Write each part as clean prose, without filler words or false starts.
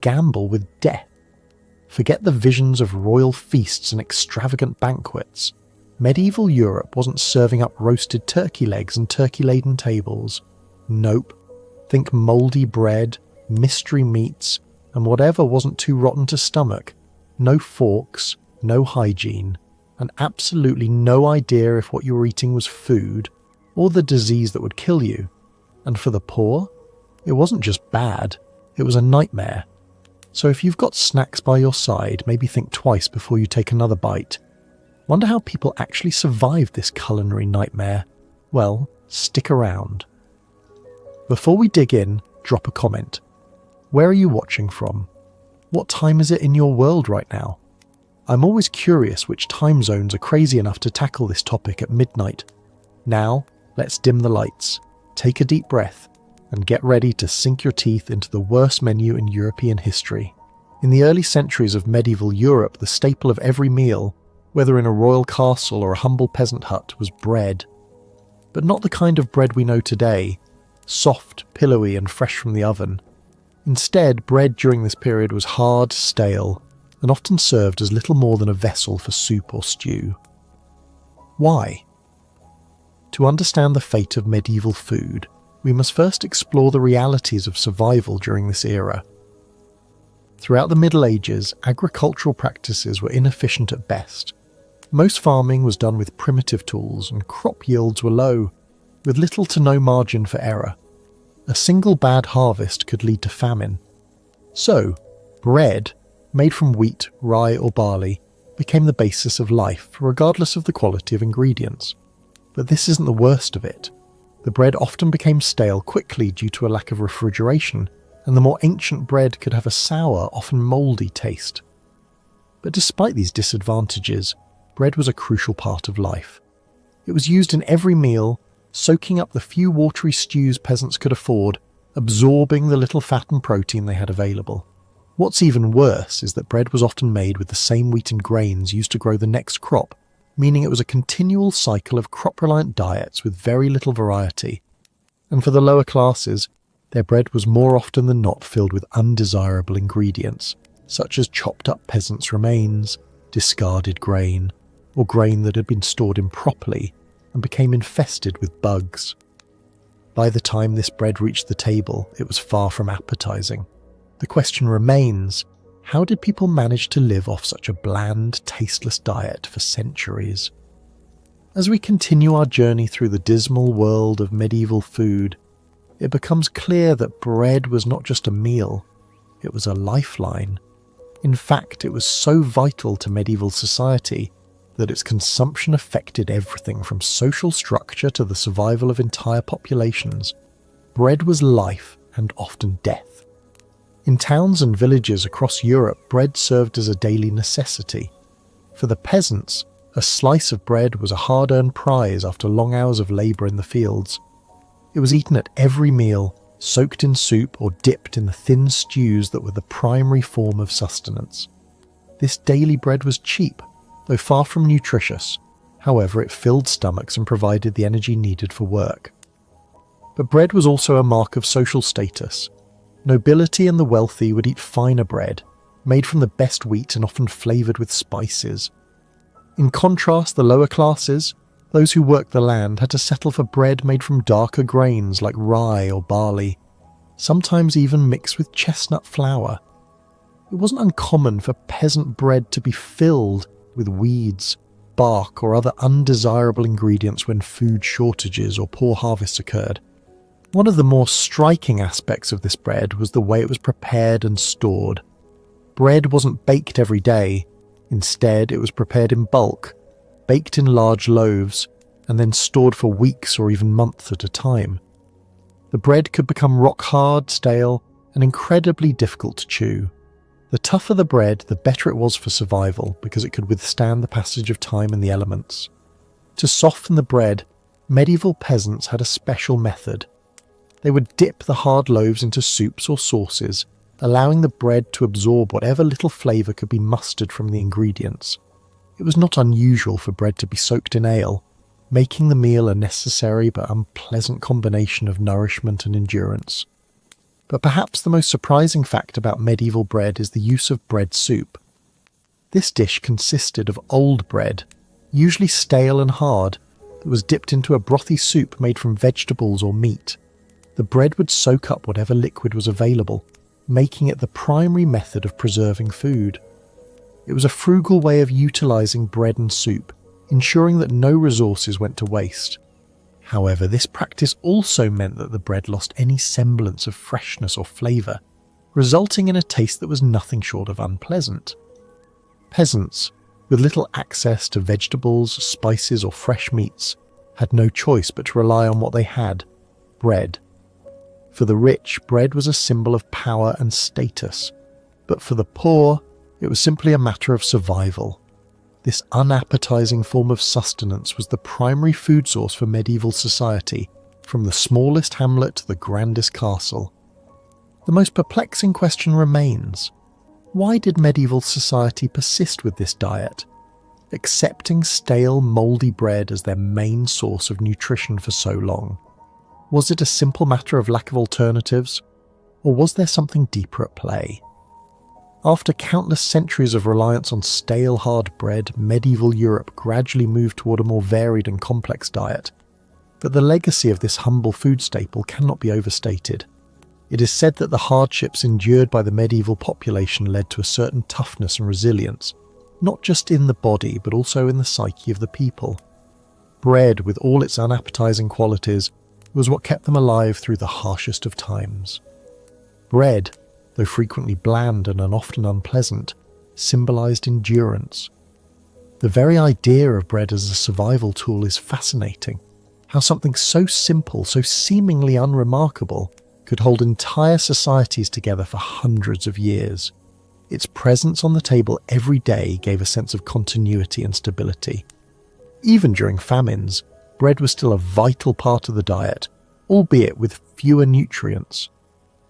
gamble with death. Forget the visions of royal feasts and extravagant banquets. Medieval Europe wasn't serving up roasted turkey legs and turkey-laden tables. Nope. Think mouldy bread, mystery meats, and whatever wasn't too rotten to stomach. No forks, no hygiene, and absolutely no idea if what you were eating was food or the disease that would kill you. And for the poor, it wasn't just bad, it was a nightmare. So if you've got snacks by your side, maybe think twice before you take another bite. Wonder how people actually survived this culinary nightmare? Well, stick around. Before we dig in, drop a comment. Where are you watching from? What time is it in your world right now? I'm always curious which time zones are crazy enough to tackle this topic at midnight. Now, let's dim the lights, take a deep breath, and get ready to sink your teeth into the worst menu in European history. In the early centuries of medieval Europe, the staple of every meal, whether in a royal castle or a humble peasant hut, was bread. But not the kind of bread we know today, soft, pillowy, and fresh from the oven. Instead, bread during this period was hard, stale, and often served as little more than a vessel for soup or stew. Why? To understand the fate of medieval food, we must first explore the realities of survival during this era. Throughout the Middle Ages, agricultural practices were inefficient at best. Most farming was done with primitive tools, and crop yields were low, with little to no margin for error. A single bad harvest could lead to famine. So, bread, made from wheat, rye or barley, became the basis of life, regardless of the quality of ingredients. But this isn't the worst of it. The bread often became stale quickly due to a lack of refrigeration, and the more ancient bread could have a sour, often mouldy taste. But despite these disadvantages, bread was a crucial part of life. It was used in every meal, soaking up the few watery stews peasants could afford, absorbing the little fat and protein they had available. What's even worse is that bread was often made with the same wheat and grains used to grow the next crop, meaning it was a continual cycle of crop-reliant diets with very little variety. And for the lower classes, their bread was more often than not filled with undesirable ingredients, such as chopped up peasants' remains, discarded grain, or grain that had been stored improperly and became infested with bugs. By the time this bread reached the table, it was far from appetizing. The question remains, how did people manage to live off such a bland, tasteless diet for centuries? As we continue our journey through the dismal world of medieval food, it becomes clear that bread was not just a meal, it was a lifeline. In fact, it was so vital to medieval society that its consumption affected everything from social structure to the survival of entire populations. Bread was life and often death. In towns and villages across Europe, bread served as a daily necessity. For the peasants, a slice of bread was a hard-earned prize after long hours of labour in the fields. It was eaten at every meal, soaked in soup or dipped in the thin stews that were the primary form of sustenance. This daily bread was cheap, though far from nutritious. However, it filled stomachs and provided the energy needed for work. But bread was also a mark of social status. Nobility and the wealthy would eat finer bread, made from the best wheat and often flavoured with spices. In contrast, the lower classes, those who worked the land, had to settle for bread made from darker grains like rye or barley, sometimes even mixed with chestnut flour. It wasn't uncommon for peasant bread to be filled with weeds, bark or other undesirable ingredients when food shortages or poor harvests occurred. One of the more striking aspects of this bread was the way it was prepared and stored. Bread wasn't baked every day. Instead, it was prepared in bulk, baked in large loaves, and then stored for weeks or even months at a time. The bread could become rock-hard, stale, and incredibly difficult to chew. The tougher the bread, the better it was for survival because it could withstand the passage of time and the elements. To soften the bread, medieval peasants had a special method. They would dip the hard loaves into soups or sauces, allowing the bread to absorb whatever little flavour could be mustered from the ingredients. It was not unusual for bread to be soaked in ale, making the meal a necessary but unpleasant combination of nourishment and endurance. But perhaps the most surprising fact about medieval bread is the use of bread soup. This dish consisted of old bread, usually stale and hard, that was dipped into a brothy soup made from vegetables or meat. The bread would soak up whatever liquid was available, making it the primary method of preserving food. It was a frugal way of utilising bread and soup, ensuring that no resources went to waste. However, this practice also meant that the bread lost any semblance of freshness or flavour, resulting in a taste that was nothing short of unpleasant. Peasants, with little access to vegetables, spices or fresh meats, had no choice but to rely on what they had, bread. For the rich, bread was a symbol of power and status, but for the poor, it was simply a matter of survival. This unappetizing form of sustenance was the primary food source for medieval society, from the smallest hamlet to the grandest castle. The most perplexing question remains: why did medieval society persist with this diet, accepting stale, mouldy bread as their main source of nutrition for so long? Was it a simple matter of lack of alternatives, or was there something deeper at play? After countless centuries of reliance on stale, hard bread, medieval Europe gradually moved toward a more varied and complex diet. But the legacy of this humble food staple cannot be overstated. It is said that the hardships endured by the medieval population led to a certain toughness and resilience, not just in the body but also in the psyche of the people. Bread, with all its unappetizing qualities, was what kept them alive through the harshest of times. Bread, though frequently bland and often unpleasant, symbolized endurance. The very idea of bread as a survival tool is fascinating. How something so simple, so seemingly unremarkable, could hold entire societies together for hundreds of years. Its presence on the table every day gave a sense of continuity and stability. Even during famines, bread was still a vital part of the diet, albeit with fewer nutrients.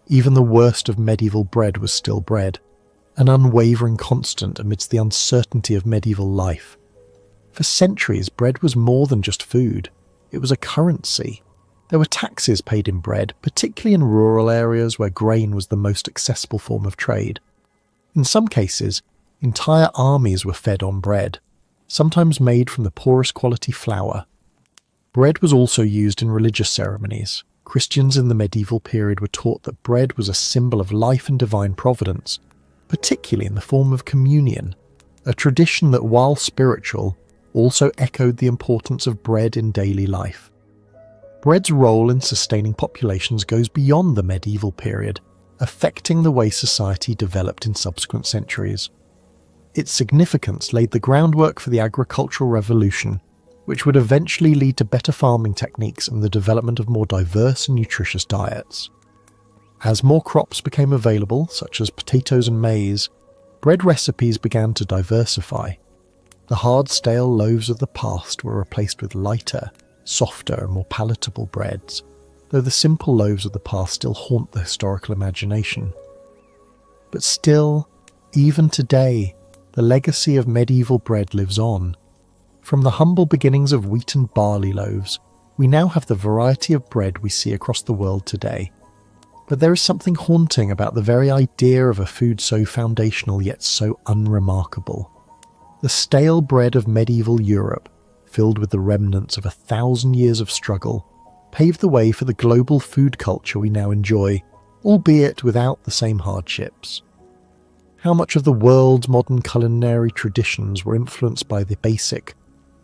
Even the worst of medieval bread was still bread, an unwavering constant amidst the uncertainty of medieval life. For centuries, bread was more than just food. It was a currency. There were taxes paid in bread, particularly in rural areas where grain was the most accessible form of trade. In some cases, entire armies were fed on bread, sometimes made from the poorest quality flour. Bread was also used in religious ceremonies. Christians in the medieval period were taught that bread was a symbol of life and divine providence, particularly in the form of communion, a tradition that, while spiritual, also echoed the importance of bread in daily life. Bread's role in sustaining populations goes beyond the medieval period, affecting the way society developed in subsequent centuries. Its significance laid the groundwork for the agricultural revolution, which would eventually lead to better farming techniques and the development of more diverse and nutritious diets. As more crops became available, such as potatoes and maize, bread recipes began to diversify. The hard, stale loaves of the past were replaced with lighter, softer and more palatable breads, though the simple loaves of the past still haunt the historical imagination. But still, even today, the legacy of medieval bread lives on. From the humble beginnings of wheat and barley loaves, we now have the variety of bread we see across the world today. But there is something haunting about the very idea of a food so foundational yet so unremarkable. The stale bread of medieval Europe, filled with the remnants of 1,000 years of struggle, paved the way for the global food culture we now enjoy, albeit without the same hardships. How much of the world's modern culinary traditions were influenced by the basic,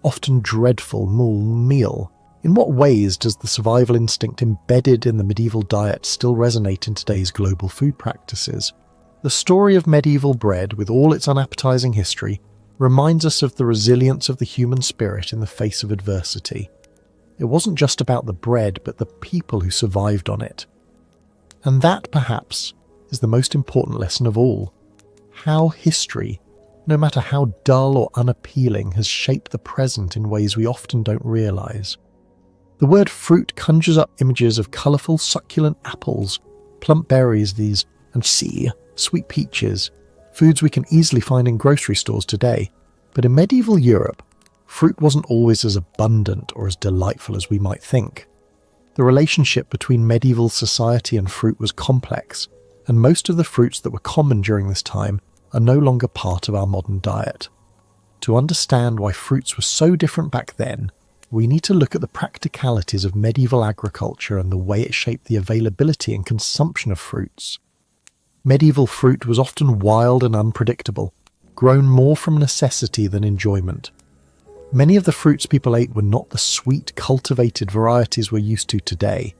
often dreadful meal? In what ways does the survival instinct embedded in the medieval diet still resonate in today's global food practices? The story of medieval bread, with all its unappetizing history, reminds us of the resilience of the human spirit in the face of adversity. It wasn't just about the bread, but the people who survived on it. And that, perhaps, is the most important lesson of all. How history, no matter how dull or unappealing, has shaped the present in ways we often don't realize. The word fruit conjures up images of colourful, succulent apples, plump berries, and sweet peaches, foods we can easily find in grocery stores today. But in medieval Europe, fruit wasn't always as abundant or as delightful as we might think. The relationship between medieval society and fruit was complex, and most of the fruits that were common during this time are no longer part of our modern diet. To understand why fruits were so different back then, we need to look at the practicalities of medieval agriculture and the way it shaped the availability and consumption of fruits. Medieval fruit was often wild and unpredictable, grown more from necessity than enjoyment. Many of the fruits people ate were not the sweet, cultivated varieties we're used to today,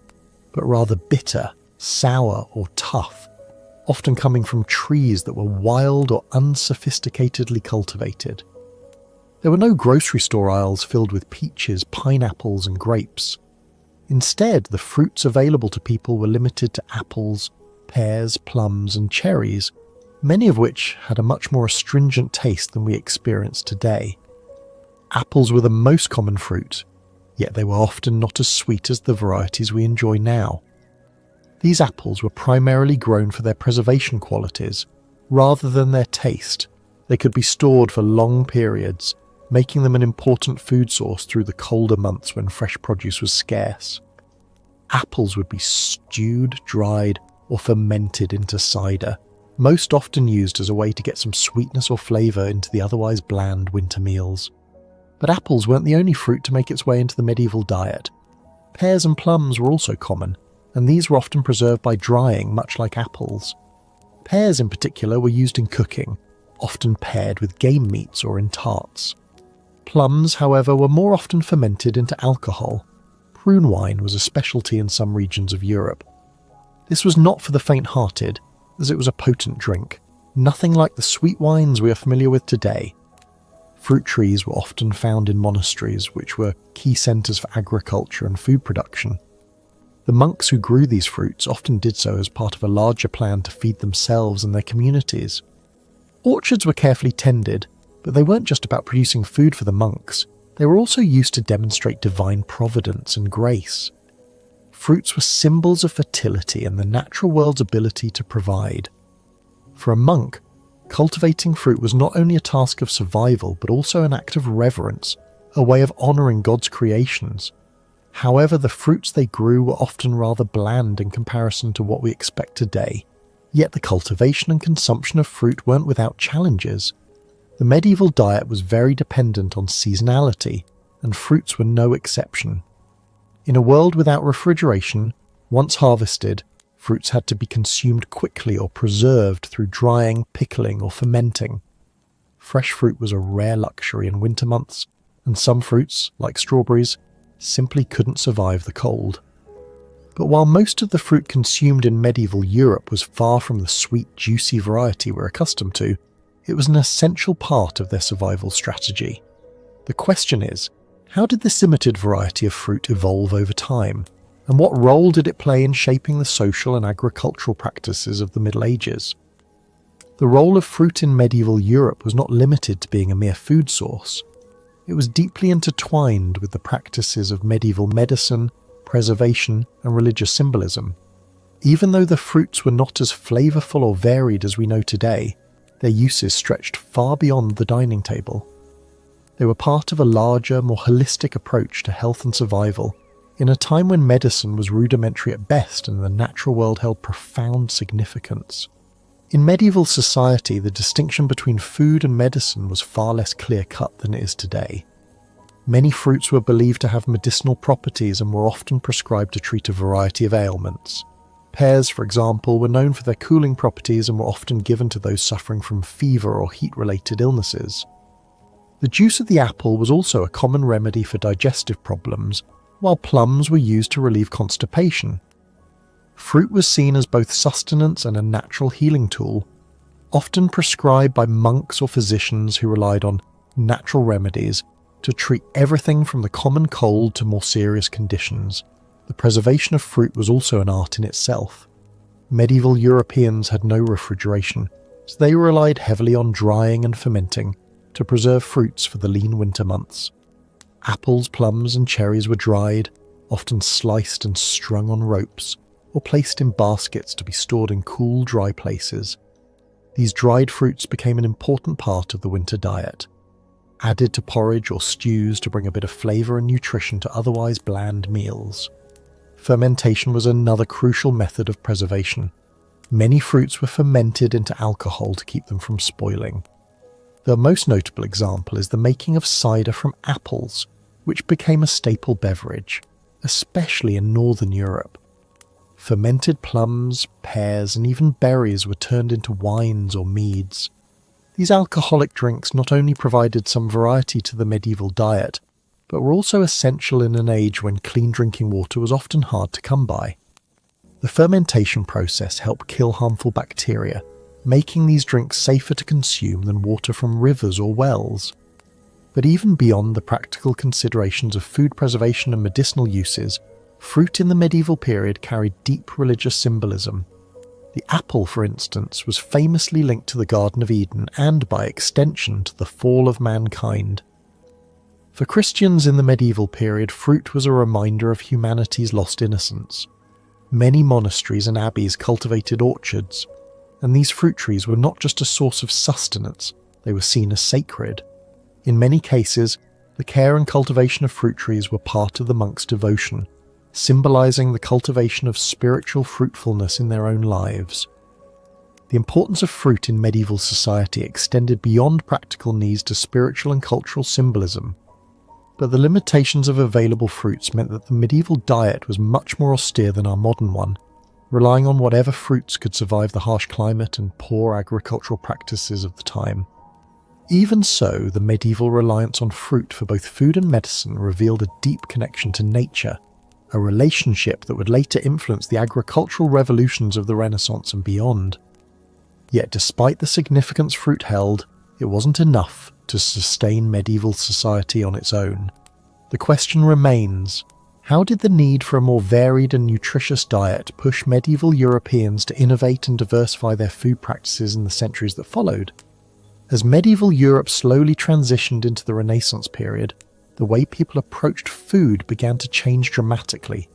but rather bitter, sour, or tough, often coming from trees that were wild or unsophisticatedly cultivated. There were no grocery store aisles filled with peaches, pineapples, and grapes. Instead, the fruits available to people were limited to apples, pears, plums, and cherries, many of which had a much more astringent taste than we experience today. Apples were the most common fruit, yet they were often not as sweet as the varieties we enjoy now. These apples were primarily grown for their preservation qualities, rather than their taste. They could be stored for long periods, making them an important food source through the colder months when fresh produce was scarce. Apples would be stewed, dried, or fermented into cider, most often used as a way to get some sweetness or flavour into the otherwise bland winter meals. But apples weren't the only fruit to make its way into the medieval diet. Pears and plums were also common, and these were often preserved by drying, much like apples. Pears in particular were used in cooking, often paired with game meats or in tarts. Plums, however, were more often fermented into alcohol. Prune wine was a specialty in some regions of Europe. This was not for the faint-hearted, as it was a potent drink, nothing like the sweet wines we are familiar with today. Fruit trees were often found in monasteries, which were key centres for agriculture and food production. The monks who grew these fruits often did so as part of a larger plan to feed themselves and their communities. Orchards were carefully tended, but they weren't just about producing food for the monks, they were also used to demonstrate divine providence and grace. Fruits were symbols of fertility and the natural world's ability to provide. For a monk, cultivating fruit was not only a task of survival, but also an act of reverence, a way of honouring God's creations. However, the fruits they grew were often rather bland in comparison to what we expect today, yet the cultivation and consumption of fruit weren't without challenges. The medieval diet was very dependent on seasonality, and fruits were no exception. In a world without refrigeration, once harvested, fruits had to be consumed quickly or preserved through drying, pickling, or fermenting. Fresh fruit was a rare luxury in winter months, and some fruits, like strawberries, simply couldn't survive the cold. But while most of the fruit consumed in medieval Europe was far from the sweet, juicy variety we're accustomed to, it was an essential part of their survival strategy. The question is, how did this limited variety of fruit evolve over time? And what role did it play in shaping the social and agricultural practices of the Middle Ages? The role of fruit in medieval Europe was not limited to being a mere food source. It was deeply intertwined with the practices of medieval medicine, preservation, and religious symbolism. Even though the fruits were not as flavourful or varied as we know today, their uses stretched far beyond the dining table. They were part of a larger, more holistic approach to health and survival, in a time when medicine was rudimentary at best and the natural world held profound significance. In medieval society, the distinction between food and medicine was far less clear-cut than it is today. Many fruits were believed to have medicinal properties and were often prescribed to treat a variety of ailments. Pears, for example, were known for their cooling properties and were often given to those suffering from fever or heat-related illnesses. The juice of the apple was also a common remedy for digestive problems, while plums were used to relieve constipation. Fruit was seen as both sustenance and a natural healing tool, often prescribed by monks or physicians who relied on natural remedies to treat everything from the common cold to more serious conditions. The preservation of fruit was also an art in itself. Medieval Europeans had no refrigeration, so they relied heavily on drying and fermenting to preserve fruits for the lean winter months. Apples, plums, and cherries were dried, often sliced and strung on ropes, or placed in baskets to be stored in cool, dry places. These dried fruits became an important part of the winter diet, added to porridge or stews to bring a bit of flavour and nutrition to otherwise bland meals. Fermentation was another crucial method of preservation. Many fruits were fermented into alcohol to keep them from spoiling. The most notable example is the making of cider from apples, which became a staple beverage, especially in Northern Europe. Fermented plums, pears, and even berries were turned into wines or meads. These alcoholic drinks not only provided some variety to the medieval diet, but were also essential in an age when clean drinking water was often hard to come by. The fermentation process helped kill harmful bacteria, making these drinks safer to consume than water from rivers or wells. But even beyond the practical considerations of food preservation and medicinal uses, fruit in the medieval period carried deep religious symbolism. The apple, for instance, was famously linked to the Garden of Eden and, by extension, to the fall of mankind. For Christians in the medieval period, fruit was a reminder of humanity's lost innocence. Many monasteries and abbeys cultivated orchards, and these fruit trees were not just a source of sustenance, they were seen as sacred. In many cases, the care and cultivation of fruit trees were part of the monks' devotion, symbolizing the cultivation of spiritual fruitfulness in their own lives. The importance of fruit in medieval society extended beyond practical needs to spiritual and cultural symbolism. But the limitations of available fruits meant that the medieval diet was much more austere than our modern one, relying on whatever fruits could survive the harsh climate and poor agricultural practices of the time. Even so, the medieval reliance on fruit for both food and medicine revealed a deep connection to nature, a relationship that would later influence the agricultural revolutions of the Renaissance and beyond. Yet despite the significance fruit held, it wasn't enough to sustain medieval society on its own. The question remains, how did the need for a more varied and nutritious diet push medieval Europeans to innovate and diversify their food practices in the centuries that followed? As medieval Europe slowly transitioned into the Renaissance period, the way people approached food began to change dramatically.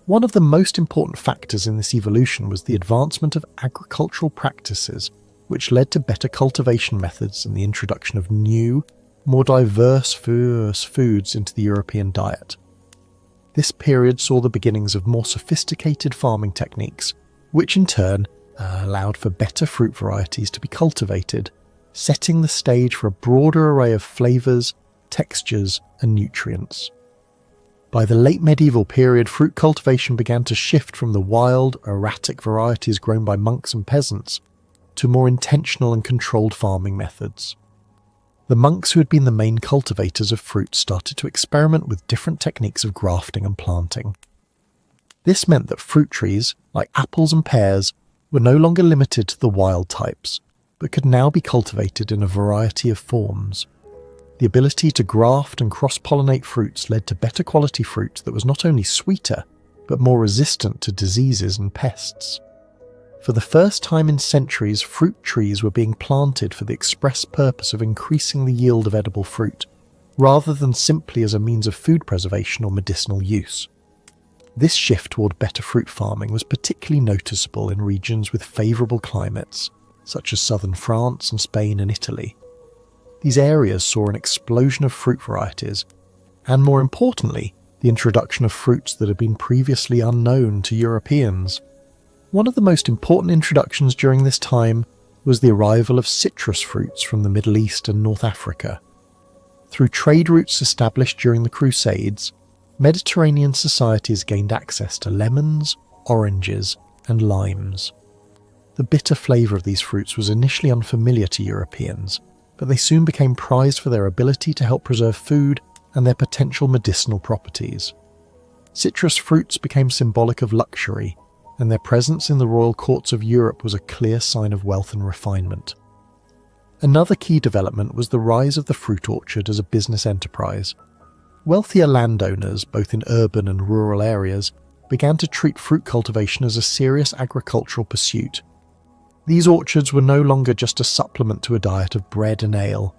One of the most important factors in this evolution was the advancement of agricultural practices, which led to better cultivation methods and the introduction of new, more diverse foods into the European diet. This period saw the beginnings of more sophisticated farming techniques, which in turn allowed for better fruit varieties to be cultivated, setting the stage for a broader array of flavours, textures, and nutrients. By the late medieval period, fruit cultivation began to shift from the wild, erratic varieties grown by monks and peasants to more intentional and controlled farming methods. The monks who had been the main cultivators of fruit started to experiment with different techniques of grafting and planting. This meant that fruit trees, like apples and pears, were no longer limited to the wild types, but could now be cultivated in a variety of forms. The ability to graft and cross-pollinate fruits led to better quality fruit that was not only sweeter, but more resistant to diseases and pests. For the first time in centuries, fruit trees were being planted for the express purpose of increasing the yield of edible fruit, rather than simply as a means of food preservation or medicinal use. This shift toward better fruit farming was particularly noticeable in regions with favourable climates, such as southern France and Spain and Italy. These areas saw an explosion of fruit varieties, and more importantly, the introduction of fruits that had been previously unknown to Europeans. One of the most important introductions during this time was the arrival of citrus fruits from the Middle East and North Africa. Through trade routes established during the Crusades, Mediterranean societies gained access to lemons, oranges, and limes. The bitter flavour of these fruits was initially unfamiliar to Europeans, but they soon became prized for their ability to help preserve food and their potential medicinal properties. Citrus fruits became symbolic of luxury, and their presence in the royal courts of Europe was a clear sign of wealth and refinement. Another key development was the rise of the fruit orchard as a business enterprise. Wealthier landowners, both in urban and rural areas, began to treat fruit cultivation as a serious agricultural pursuit. These orchards were no longer just a supplement to a diet of bread and ale.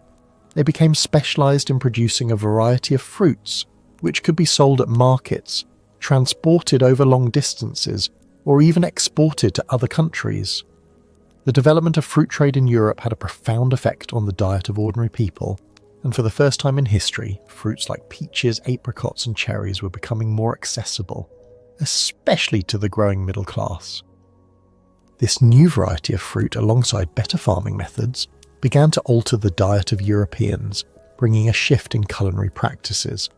They became specialised in producing a variety of fruits, which could be sold at markets, transported over long distances, or even exported to other countries. The development of fruit trade in Europe had a profound effect on the diet of ordinary people, and for the first time in history, fruits like peaches, apricots, and cherries were becoming more accessible. especially to the growing middle class. This new variety of fruit, alongside better farming methods, began to alter the diet of Europeans, bringing a shift in culinary practices.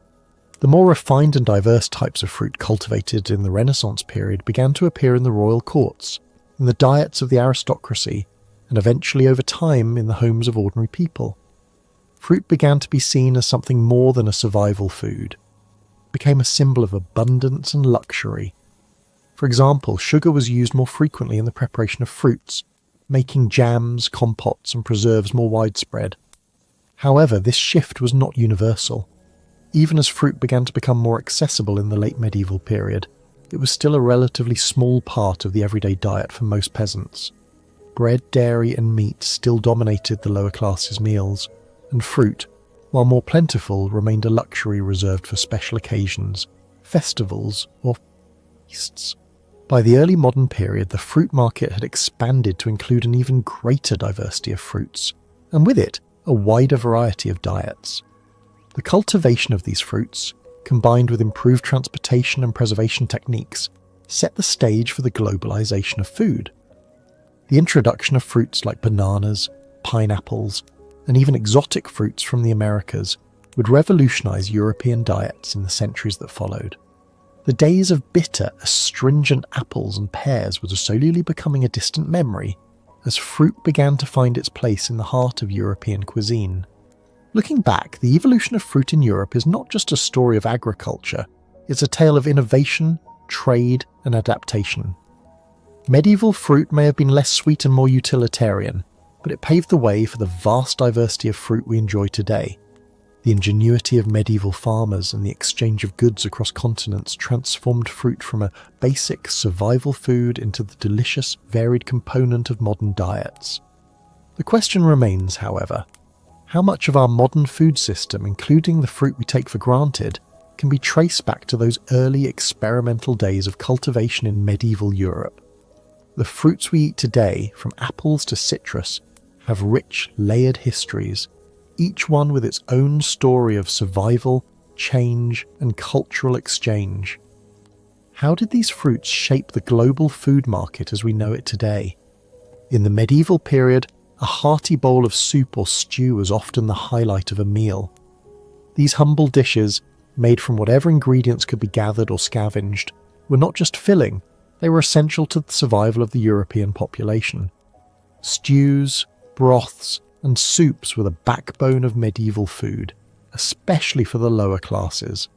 The more refined and diverse types of fruit cultivated in the Renaissance period began to appear in the royal courts, in the diets of the aristocracy, and eventually over time in the homes of ordinary people. Fruit began to be seen as something more than a survival food. It became a symbol of abundance and luxury. For example, sugar was used more frequently in the preparation of fruits, making jams, compotes, and preserves more widespread. However, this shift was not universal. Even as fruit began to become more accessible in the late medieval period, it was still a relatively small part of the everyday diet for most peasants. Bread, dairy, and meat still dominated the lower classes' meals, and fruit, while more plentiful, remained a luxury reserved for special occasions, festivals, or feasts. By the early modern period, the fruit market had expanded to include an even greater diversity of fruits, and with it, a wider variety of diets. The cultivation of these fruits, combined with improved transportation and preservation techniques, set the stage for the globalization of food. The introduction of fruits like bananas, pineapples, and even exotic fruits from the Americas would revolutionize European diets in the centuries that followed. The days of bitter, astringent apples and pears were slowly becoming a distant memory as fruit began to find its place in the heart of European cuisine. Looking back, the evolution of fruit in Europe is not just a story of agriculture, it's a tale of innovation, trade, and adaptation. Medieval fruit may have been less sweet and more utilitarian, but it paved the way for the vast diversity of fruit we enjoy today. The ingenuity of medieval farmers and the exchange of goods across continents transformed fruit from a basic survival food into the delicious, varied component of modern diets. The question remains, however, how much of our modern food system, including the fruit we take for granted, can be traced back to those early experimental days of cultivation in medieval Europe? The fruits we eat today, from apples to citrus, have rich, layered histories, each one with its own story of survival, change, and cultural exchange. How did these fruits shape the global food market as we know it today? In the medieval period, a hearty bowl of soup or stew was often the highlight of a meal. These humble dishes, made from whatever ingredients could be gathered or scavenged, were not just filling, they were essential to the survival of the European population. Stews, broths, and soups were the backbone of medieval food, especially for the lower classes.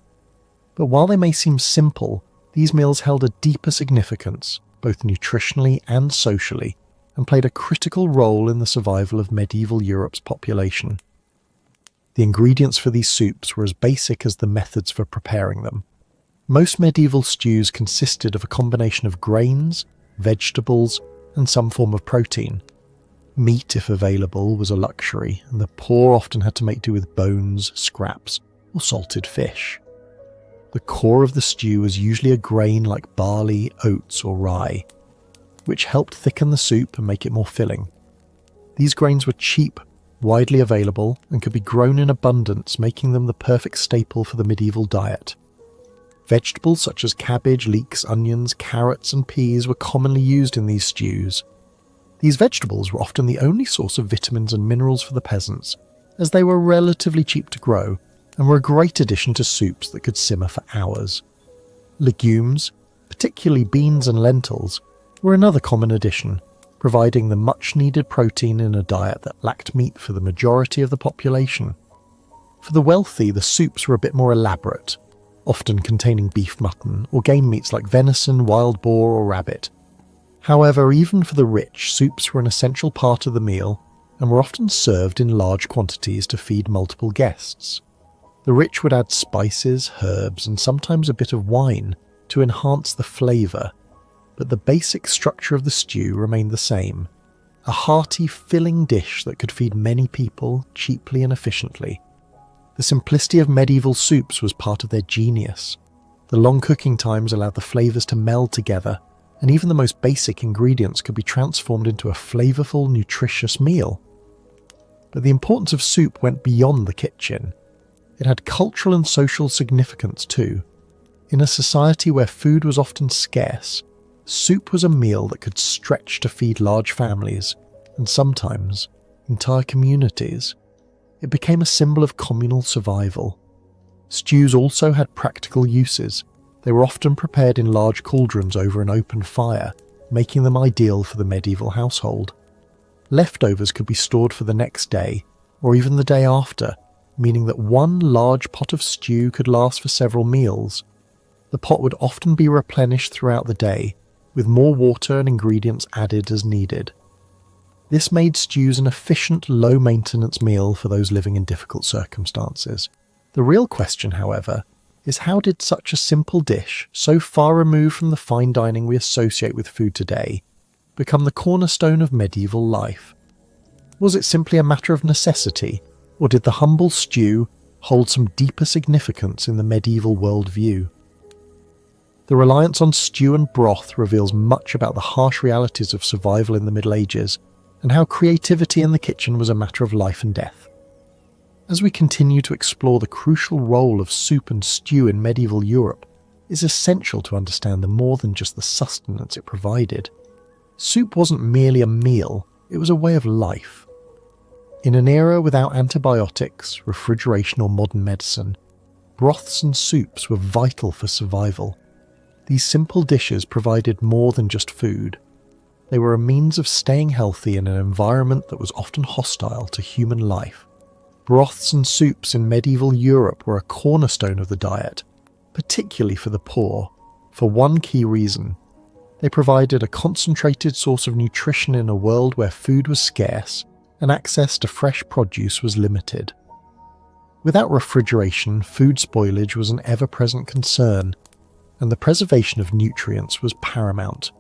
But while they may seem simple, these meals held a deeper significance, both nutritionally and socially, and played a critical role in the survival of medieval Europe's population. The ingredients for these soups were as basic as the methods for preparing them. Most medieval stews consisted of a combination of grains, vegetables, and some form of protein. Meat, if available, was a luxury, and the poor often had to make do with bones, scraps, or salted fish. The core of the stew was usually a grain like barley, oats, or rye, which helped thicken the soup and make it more filling. These grains were cheap, widely available, and could be grown in abundance, making them the perfect staple for the medieval diet. Vegetables such as cabbage, leeks, onions, carrots, and peas were commonly used in these stews. These vegetables were often the only source of vitamins and minerals for the peasants, as they were relatively cheap to grow and were a great addition to soups that could simmer for hours. Legumes, particularly beans and lentils, were another common addition, providing the much-needed protein in a diet that lacked meat for the majority of the population. For the wealthy, the soups were a bit more elaborate, often containing beef mutton or game meats like venison, wild boar, or rabbit. However, even for the rich, soups were an essential part of the meal and were often served in large quantities to feed multiple guests. The rich would add spices, herbs, and sometimes a bit of wine to enhance the flavour, but the basic structure of the stew remained the same, a hearty, filling dish that could feed many people cheaply and efficiently. The simplicity of medieval soups was part of their genius. The long cooking times allowed the flavours to meld together, and even the most basic ingredients could be transformed into a flavourful, nutritious meal. But the importance of soup went beyond the kitchen. It had cultural and social significance too. In a society where food was often scarce, soup was a meal that could stretch to feed large families, and sometimes entire communities. It became a symbol of communal survival. Stews also had practical uses. They were often prepared in large cauldrons over an open fire, making them ideal for the medieval household. Leftovers could be stored for the next day, or even the day after, meaning that one large pot of stew could last for several meals. The pot would often be replenished throughout the day, with more water and ingredients added as needed. This made stews an efficient, low-maintenance meal for those living in difficult circumstances. The real question, however, is how did such a simple dish, so far removed from the fine dining we associate with food today, become the cornerstone of medieval life? Was it simply a matter of necessity, or did the humble stew hold some deeper significance in the medieval worldview? The reliance on stew and broth reveals much about the harsh realities of survival in the Middle Ages, and how creativity in the kitchen was a matter of life and death. As we continue to explore the crucial role of soup and stew in medieval Europe, it is essential to understand the more than just the sustenance it provided. Soup wasn't merely a meal, it was a way of life. In an era without antibiotics, refrigeration or modern medicine, broths and soups were vital for survival. These simple dishes provided more than just food. They were a means of staying healthy in an environment that was often hostile to human life. Broths and soups in medieval Europe were a cornerstone of the diet, particularly for the poor, for one key reason. They provided a concentrated source of nutrition in a world where food was scarce and access to fresh produce was limited. Without refrigeration, food spoilage was an ever-present concern, and the preservation of nutrients was paramount.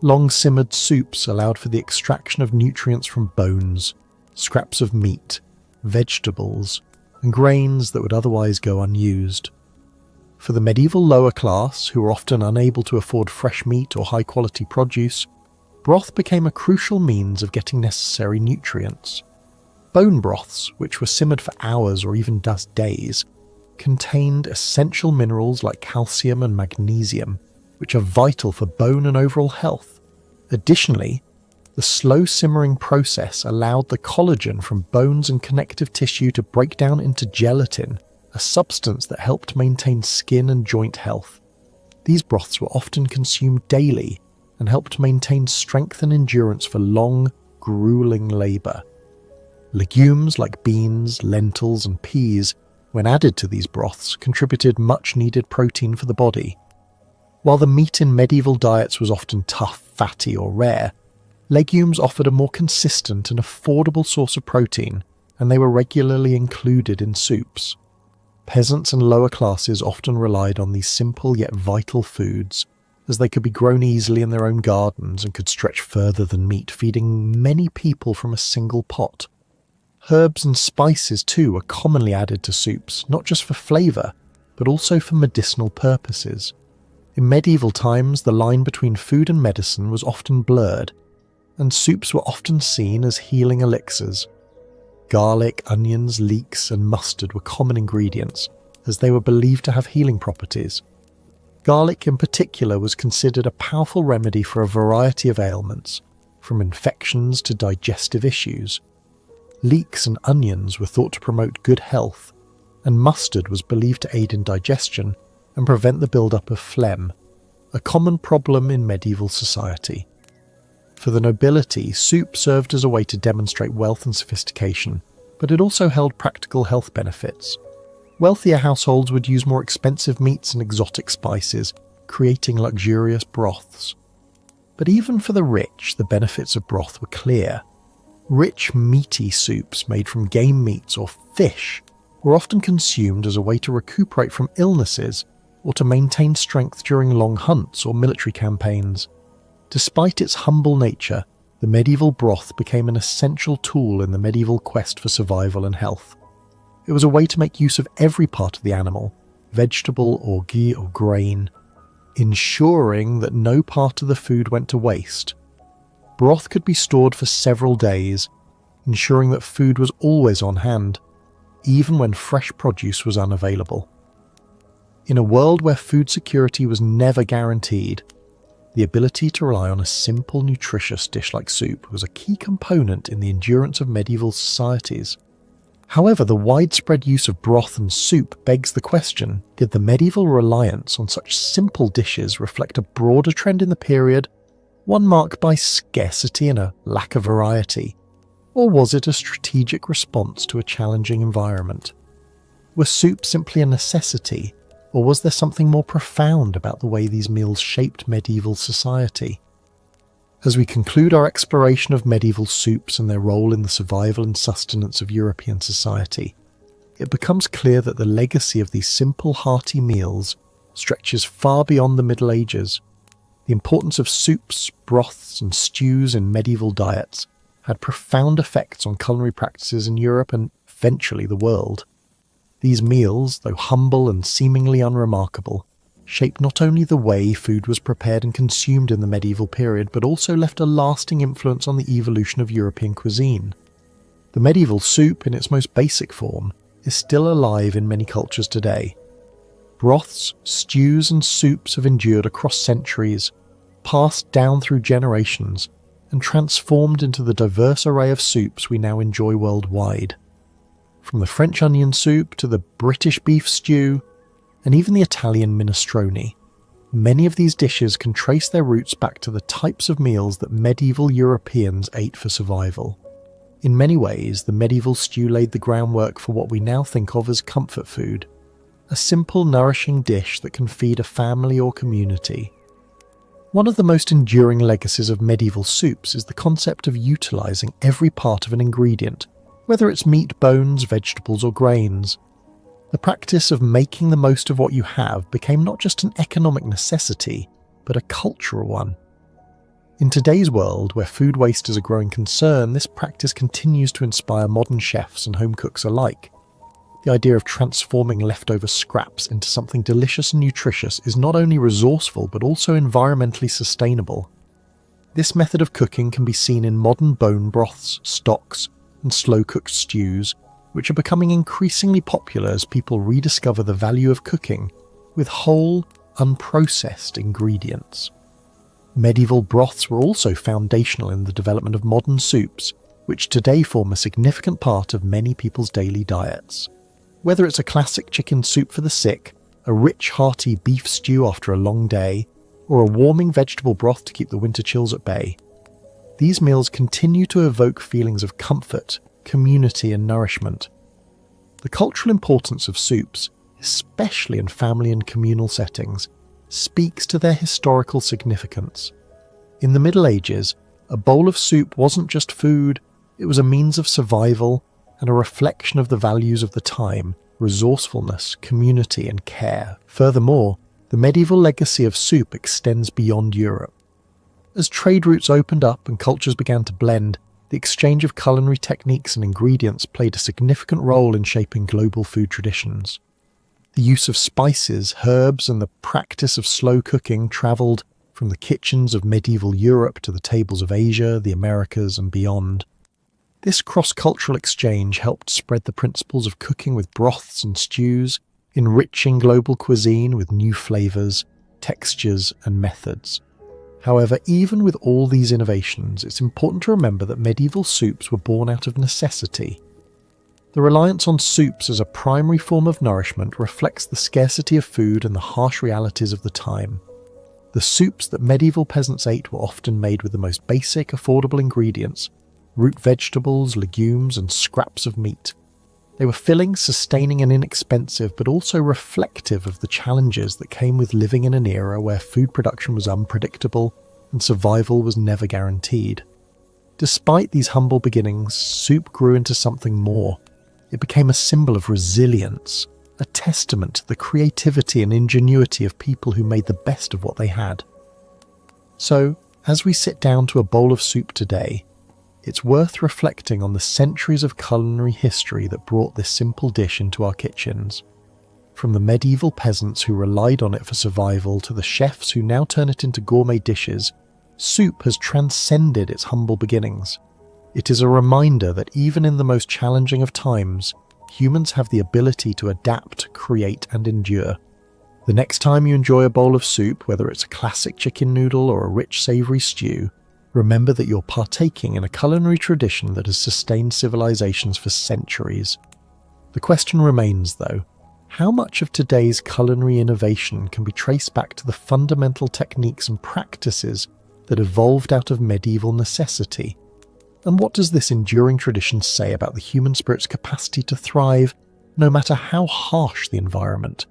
Long-simmered soups allowed for the extraction of nutrients from bones, scraps of meat, vegetables, and grains that would otherwise go unused. For the medieval lower class, who were often unable to afford fresh meat or high-quality produce, broth became a crucial means of getting necessary nutrients. Bone broths, which were simmered for hours or even days, contained essential minerals like calcium and magnesium, which are vital for bone and overall health. Additionally, the slow simmering process allowed the collagen from bones and connective tissue to break down into gelatin, a substance that helped maintain skin and joint health. These broths were often consumed daily and helped maintain strength and endurance for long, grueling labour. Legumes like beans, lentils and peas, when added to these broths, contributed much needed protein for the body. While the meat in medieval diets was often tough, fatty or rare, legumes offered a more consistent and affordable source of protein, and they were regularly included in soups. Peasants and lower classes often relied on these simple yet vital foods, as they could be grown easily in their own gardens and could stretch further than meat, feeding many people from a single pot. Herbs and spices too were commonly added to soups, not just for flavour, but also for medicinal purposes. In medieval times, the line between food and medicine was often blurred, and soups were often seen as healing elixirs. Garlic, onions, leeks, and mustard were common ingredients, as they were believed to have healing properties. Garlic in particular was considered a powerful remedy for a variety of ailments, from infections to digestive issues. Leeks and onions were thought to promote good health, and mustard was believed to aid in digestion and prevent the build-up of phlegm, a common problem in medieval society. For the nobility, soup served as a way to demonstrate wealth and sophistication, but it also held practical health benefits. Wealthier households would use more expensive meats and exotic spices, creating luxurious broths. But even for the rich, the benefits of broth were clear. Rich, meaty soups made from game meats or fish were often consumed as a way to recuperate from illnesses or to maintain strength during long hunts or military campaigns. Despite its humble nature, the medieval broth became an essential tool in the medieval quest for survival and health. It was a way to make use of every part of the animal, vegetable, orgy, or grain, ensuring that no part of the food went to waste. Broth could be stored for several days, ensuring that food was always on hand, even when fresh produce was unavailable. In a world where food security was never guaranteed, the ability to rely on a simple, nutritious dish like soup was a key component in the endurance of medieval societies. However, the widespread use of broth and soup begs the question, did the medieval reliance on such simple dishes reflect a broader trend in the period, one marked by scarcity and a lack of variety? Or was it a strategic response to a challenging environment? Was soup simply a necessity, or was there something more profound about the way these meals shaped medieval society? As we conclude our exploration of medieval soups and their role in the survival and sustenance of European society, it becomes clear that the legacy of these simple, hearty meals stretches far beyond the Middle Ages. The importance of soups, broths, and stews in medieval diets had profound effects on culinary practices in Europe and eventually the world. These meals, though humble and seemingly unremarkable, shaped not only the way food was prepared and consumed in the medieval period, but also left a lasting influence on the evolution of European cuisine. The medieval soup, in its most basic form, is still alive in many cultures today. Broths, stews, and soups have endured across centuries, passed down through generations, and transformed into the diverse array of soups we now enjoy worldwide. From the French onion soup to the British beef stew, and even the Italian minestrone, many of these dishes can trace their roots back to the types of meals that medieval Europeans ate for survival. In many ways, the medieval stew laid the groundwork for what we now think of as comfort food, a simple, nourishing dish that can feed a family or community. One of the most enduring legacies of medieval soups is the concept of utilising every part of an ingredient, whether it's meat, bones, vegetables, or grains. The practice of making the most of what you have became not just an economic necessity, but a cultural one. In today's world, where food waste is a growing concern, this practice continues to inspire modern chefs and home cooks alike. The idea of transforming leftover scraps into something delicious and nutritious is not only resourceful but also environmentally sustainable. This method of cooking can be seen in modern bone broths, stocks, and slow-cooked stews, which are becoming increasingly popular as people rediscover the value of cooking with whole, unprocessed ingredients. Medieval broths were also foundational in the development of modern soups, which today form a significant part of many people's daily diets. Whether it's a classic chicken soup for the sick, a rich, hearty beef stew after a long day, or a warming vegetable broth to keep the winter chills at bay, these meals continue to evoke feelings of comfort, community, and nourishment. The cultural importance of soups, especially in family and communal settings, speaks to their historical significance. In the Middle Ages, a bowl of soup wasn't just food, it was a means of survival and a reflection of the values of the time, resourcefulness, community, and care. Furthermore, the medieval legacy of soup extends beyond Europe. As trade routes opened up and cultures began to blend, the exchange of culinary techniques and ingredients played a significant role in shaping global food traditions. The use of spices, herbs, and the practice of slow cooking travelled from the kitchens of medieval Europe to the tables of Asia, the Americas, and beyond. This cross-cultural exchange helped spread the principles of cooking with broths and stews, enriching global cuisine with new flavours, textures, and methods. However, even with all these innovations, it's important to remember that medieval soups were born out of necessity. The reliance on soups as a primary form of nourishment reflects the scarcity of food and the harsh realities of the time. The soups that medieval peasants ate were often made with the most basic, affordable ingredients: root vegetables, legumes, and scraps of meat. They were filling, sustaining, and inexpensive, but also reflective of the challenges that came with living in an era where food production was unpredictable and survival was never guaranteed. Despite these humble beginnings, soup grew into something more. It became a symbol of resilience, a testament to the creativity and ingenuity of people who made the best of what they had. So, as we sit down to a bowl of soup today, it's worth reflecting on the centuries of culinary history that brought this simple dish into our kitchens. From the medieval peasants who relied on it for survival to the chefs who now turn it into gourmet dishes, soup has transcended its humble beginnings. It is a reminder that even in the most challenging of times, humans have the ability to adapt, create, and endure. The next time you enjoy a bowl of soup, whether it's a classic chicken noodle or a rich savoury stew, remember that you're partaking in a culinary tradition that has sustained civilizations for centuries. The question remains, though, how much of today's culinary innovation can be traced back to the fundamental techniques and practices that evolved out of medieval necessity? And what does this enduring tradition say about the human spirit's capacity to thrive, no matter how harsh the environment?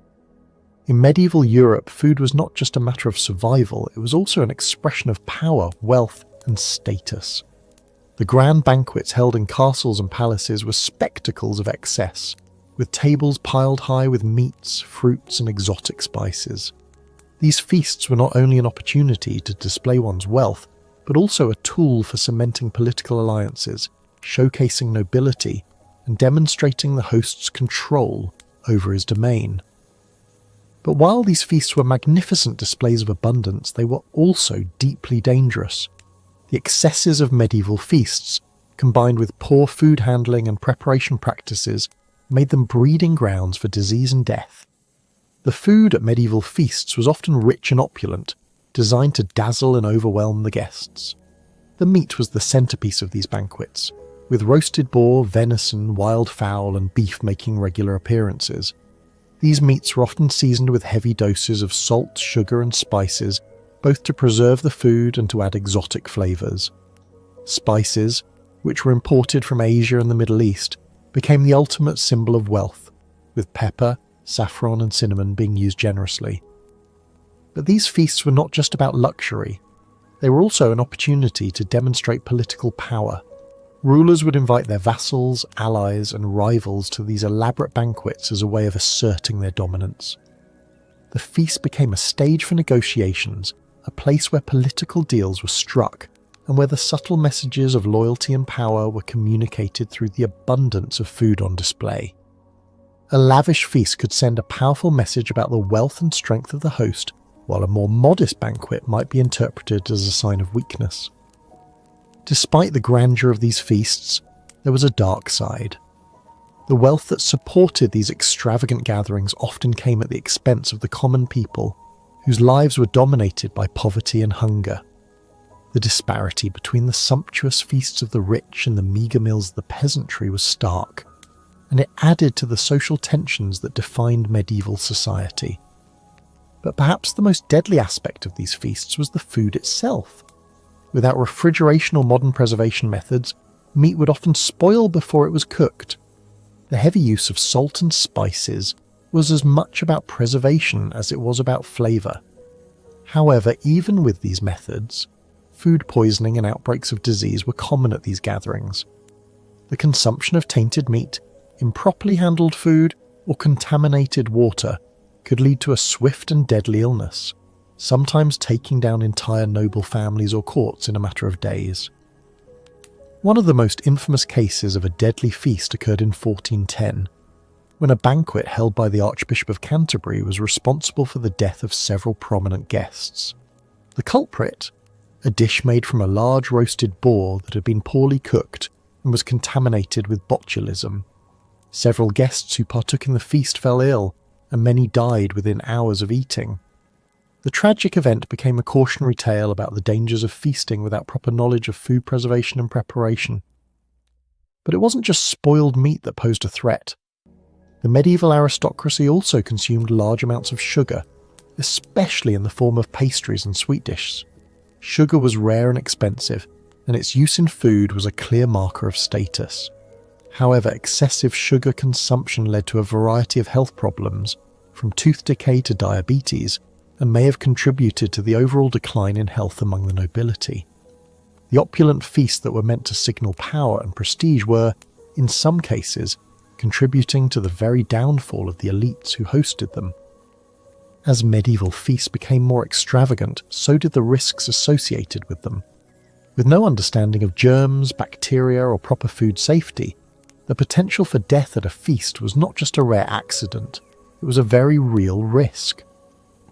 In medieval Europe, food was not just a matter of survival, it was also an expression of power, wealth, and status. The grand banquets held in castles and palaces were spectacles of excess, with tables piled high with meats, fruits, and exotic spices. These feasts were not only an opportunity to display one's wealth, but also a tool for cementing political alliances, showcasing nobility, and demonstrating the host's control over his domain. But while these feasts were magnificent displays of abundance, they were also deeply dangerous. The excesses of medieval feasts, combined with poor food handling and preparation practices, made them breeding grounds for disease and death. The food at medieval feasts was often rich and opulent, designed to dazzle and overwhelm the guests. The meat was the centerpiece of these banquets, with roasted boar, venison, wild fowl, and beef making regular appearances. These meats were often seasoned with heavy doses of salt, sugar, and spices, both to preserve the food and to add exotic flavors. Spices, which were imported from Asia and the Middle East, became the ultimate symbol of wealth, with pepper, saffron, and cinnamon being used generously. But these feasts were not just about luxury. They were also an opportunity to demonstrate political power. Rulers would invite their vassals, allies, and rivals to these elaborate banquets as a way of asserting their dominance. The feast became a stage for negotiations, a place where political deals were struck, and where the subtle messages of loyalty and power were communicated through the abundance of food on display. A lavish feast could send a powerful message about the wealth and strength of the host, while a more modest banquet might be interpreted as a sign of weakness. Despite the grandeur of these feasts, there was a dark side. The wealth that supported these extravagant gatherings often came at the expense of the common people, whose lives were dominated by poverty and hunger. The disparity between the sumptuous feasts of the rich and the meagre meals of the peasantry was stark, and it added to the social tensions that defined medieval society. But perhaps the most deadly aspect of these feasts was the food itself. Without refrigeration or modern preservation methods, meat would often spoil before it was cooked. The heavy use of salt and spices was as much about preservation as it was about flavour. However, even with these methods, food poisoning and outbreaks of disease were common at these gatherings. The consumption of tainted meat, improperly handled food, or contaminated water could lead to a swift and deadly illness, sometimes taking down entire noble families or courts in a matter of days. One of the most infamous cases of a deadly feast occurred in 1410, when a banquet held by the Archbishop of Canterbury was responsible for the death of several prominent guests. The culprit, a dish made from a large roasted boar that had been poorly cooked and was contaminated with botulism. Several guests who partook in the feast fell ill, and many died within hours of eating. The tragic event became a cautionary tale about the dangers of feasting without proper knowledge of food preservation and preparation. But it wasn't just spoiled meat that posed a threat. The medieval aristocracy also consumed large amounts of sugar, especially in the form of pastries and sweet dishes. Sugar was rare and expensive, and its use in food was a clear marker of status. However, excessive sugar consumption led to a variety of health problems, from tooth decay to diabetes, and may have contributed to the overall decline in health among the nobility. The opulent feasts that were meant to signal power and prestige were, in some cases, contributing to the very downfall of the elites who hosted them. As medieval feasts became more extravagant, so did the risks associated with them. With no understanding of germs, bacteria, or proper food safety, the potential for death at a feast was not just a rare accident, it was a very real risk.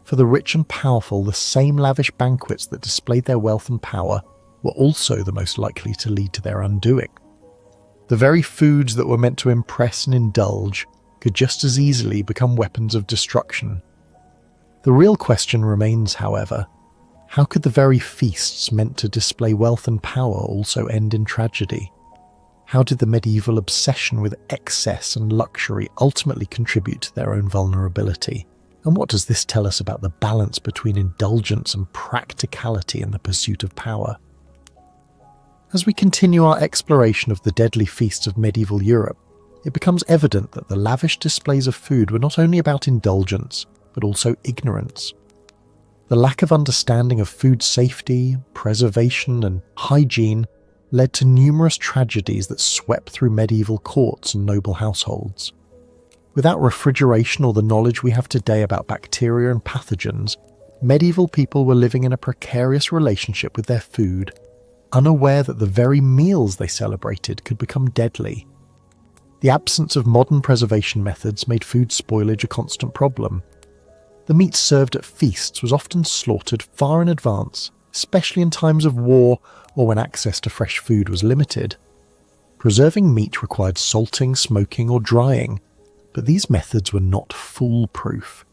For the rich and powerful, the same lavish banquets that displayed their wealth and power were also the most likely to lead to their undoing. The very foods that were meant to impress and indulge could just as easily become weapons of destruction. The real question remains, however, how could the very feasts meant to display wealth and power also end in tragedy? How did the medieval obsession with excess and luxury ultimately contribute to their own vulnerability? And what does this tell us about the balance between indulgence and practicality in the pursuit of power? As we continue our exploration of the deadly feasts of medieval Europe, it becomes evident that the lavish displays of food were not only about indulgence, but also ignorance. The lack of understanding of food safety, preservation, and hygiene led to numerous tragedies that swept through medieval courts and noble households. Without refrigeration or the knowledge we have today about bacteria and pathogens, medieval people were living in a precarious relationship with their food, unaware that the very meals they celebrated could become deadly. The absence of modern preservation methods made food spoilage a constant problem. The meat served at feasts was often slaughtered far in advance, especially in times of war or when access to fresh food was limited. Preserving meat required salting, smoking, or drying, but these methods were not foolproof.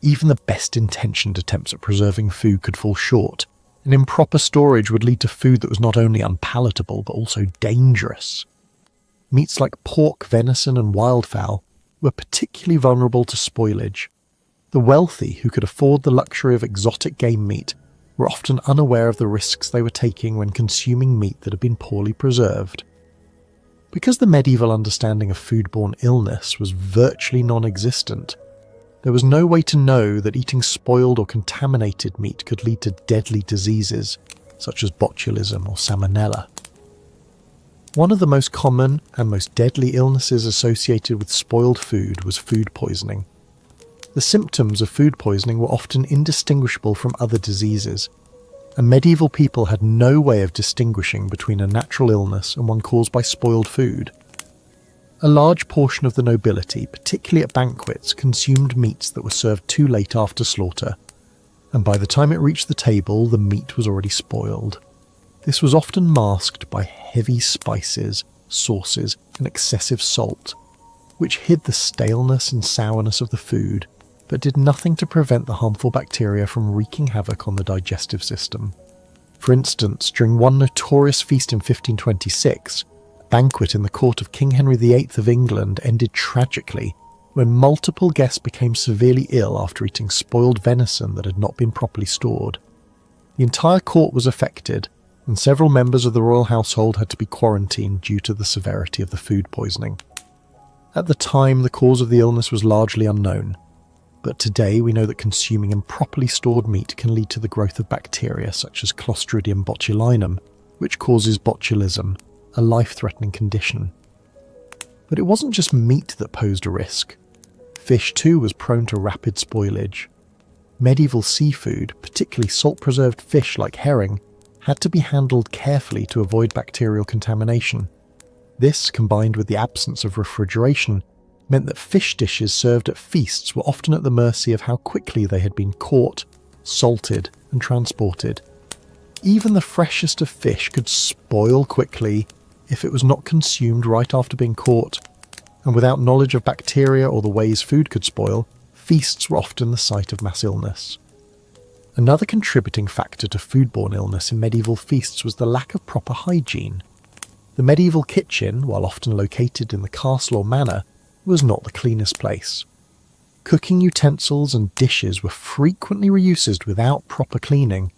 Even the best-intentioned attempts at preserving food could fall short, and improper storage would lead to food that was not only unpalatable but also dangerous. Meats like pork, venison, and wildfowl were particularly vulnerable to spoilage. The wealthy, who could afford the luxury of exotic game meat, were often unaware of the risks they were taking when consuming meat that had been poorly preserved. Because the medieval understanding of foodborne illness was virtually non-existent, there was no way to know that eating spoiled or contaminated meat could lead to deadly diseases, such as botulism or salmonella. One of the most common and most deadly illnesses associated with spoiled food was food poisoning. The symptoms of food poisoning were often indistinguishable from other diseases, and medieval people had no way of distinguishing between a natural illness and one caused by spoiled food. A large portion of the nobility, particularly at banquets, consumed meats that were served too late after slaughter, and by the time it reached the table, the meat was already spoiled. This was often masked by heavy spices, sauces, and excessive salt, which hid the staleness and sourness of the food, but did nothing to prevent the harmful bacteria from wreaking havoc on the digestive system. For instance, during one notorious feast in 1526, a banquet in the court of King Henry VIII of England ended tragically when multiple guests became severely ill after eating spoiled venison that had not been properly stored. The entire court was affected, and several members of the royal household had to be quarantined due to the severity of the food poisoning. At the time, the cause of the illness was largely unknown, but today we know that consuming improperly stored meat can lead to the growth of bacteria such as Clostridium botulinum, which causes botulism, a life-threatening condition. But it wasn't just meat that posed a risk. Fish too was prone to rapid spoilage. Medieval seafood, particularly salt-preserved fish like herring, had to be handled carefully to avoid bacterial contamination. This, combined with the absence of refrigeration, meant that fish dishes served at feasts were often at the mercy of how quickly they had been caught, salted, and transported. Even the freshest of fish could spoil quickly if it was not consumed right after being caught, and without knowledge of bacteria or the ways food could spoil, feasts were often the site of mass illness. Another contributing factor to foodborne illness in medieval feasts was the lack of proper hygiene. The medieval kitchen, while often located in the castle or manor, was not the cleanest place. Cooking utensils and dishes were frequently reused without proper cleaning,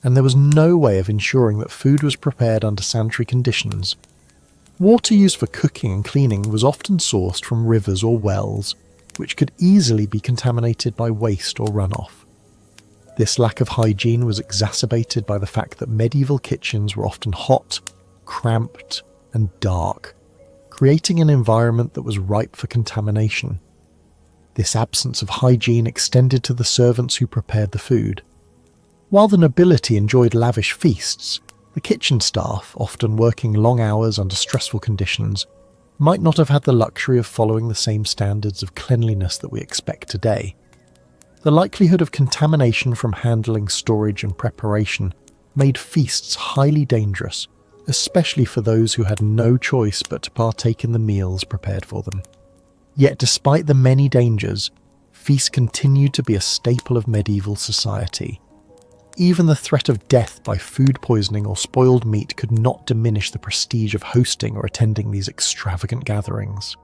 and there was no way of ensuring that food was prepared under sanitary conditions. Water used for cooking and cleaning was often sourced from rivers or wells, which could easily be contaminated by waste or runoff. This lack of hygiene was exacerbated by the fact that medieval kitchens were often hot, cramped, and dark, creating an environment that was ripe for contamination. This absence of hygiene extended to the servants who prepared the food. While the nobility enjoyed lavish feasts, the kitchen staff, often working long hours under stressful conditions, might not have had the luxury of following the same standards of cleanliness that we expect today. The likelihood of contamination from handling, storage, and preparation made feasts highly dangerous, especially for those who had no choice but to partake in the meals prepared for them. Yet despite the many dangers, feasts continued to be a staple of medieval society. Even the threat of death by food poisoning or spoiled meat could not diminish the prestige of hosting or attending these extravagant gatherings.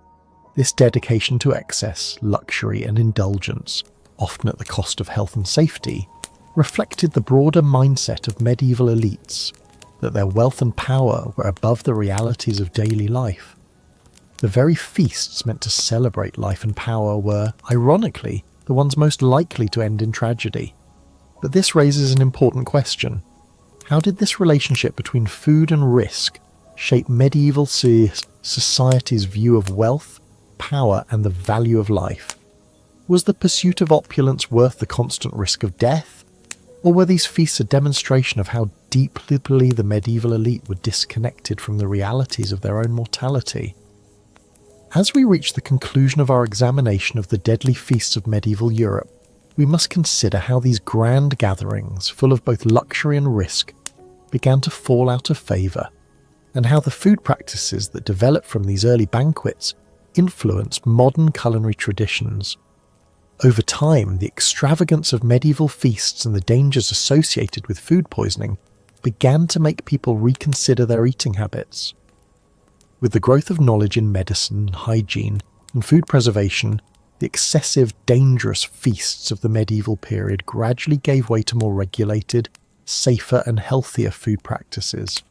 This dedication to excess, luxury, and indulgence, often at the cost of health and safety, reflected the broader mindset of medieval elites, that their wealth and power were above the realities of daily life. The very feasts meant to celebrate life and power were, ironically, the ones most likely to end in tragedy. But this raises an important question. How did this relationship between food and risk shape medieval society's view of wealth, power, and the value of life? Was the pursuit of opulence worth the constant risk of death? Or were these feasts a demonstration of how deeply the medieval elite were disconnected from the realities of their own mortality? As we reach the conclusion of our examination of the deadly feasts of medieval Europe, we must consider how these grand gatherings, full of both luxury and risk, began to fall out of favour, and how the food practices that developed from these early banquets influenced modern culinary traditions. Over time, the extravagance of medieval feasts and the dangers associated with food poisoning began to make people reconsider their eating habits. With the growth of knowledge in medicine, hygiene, and food preservation, the excessive, dangerous feasts of the medieval period gradually gave way to more regulated, safer, and healthier food practices.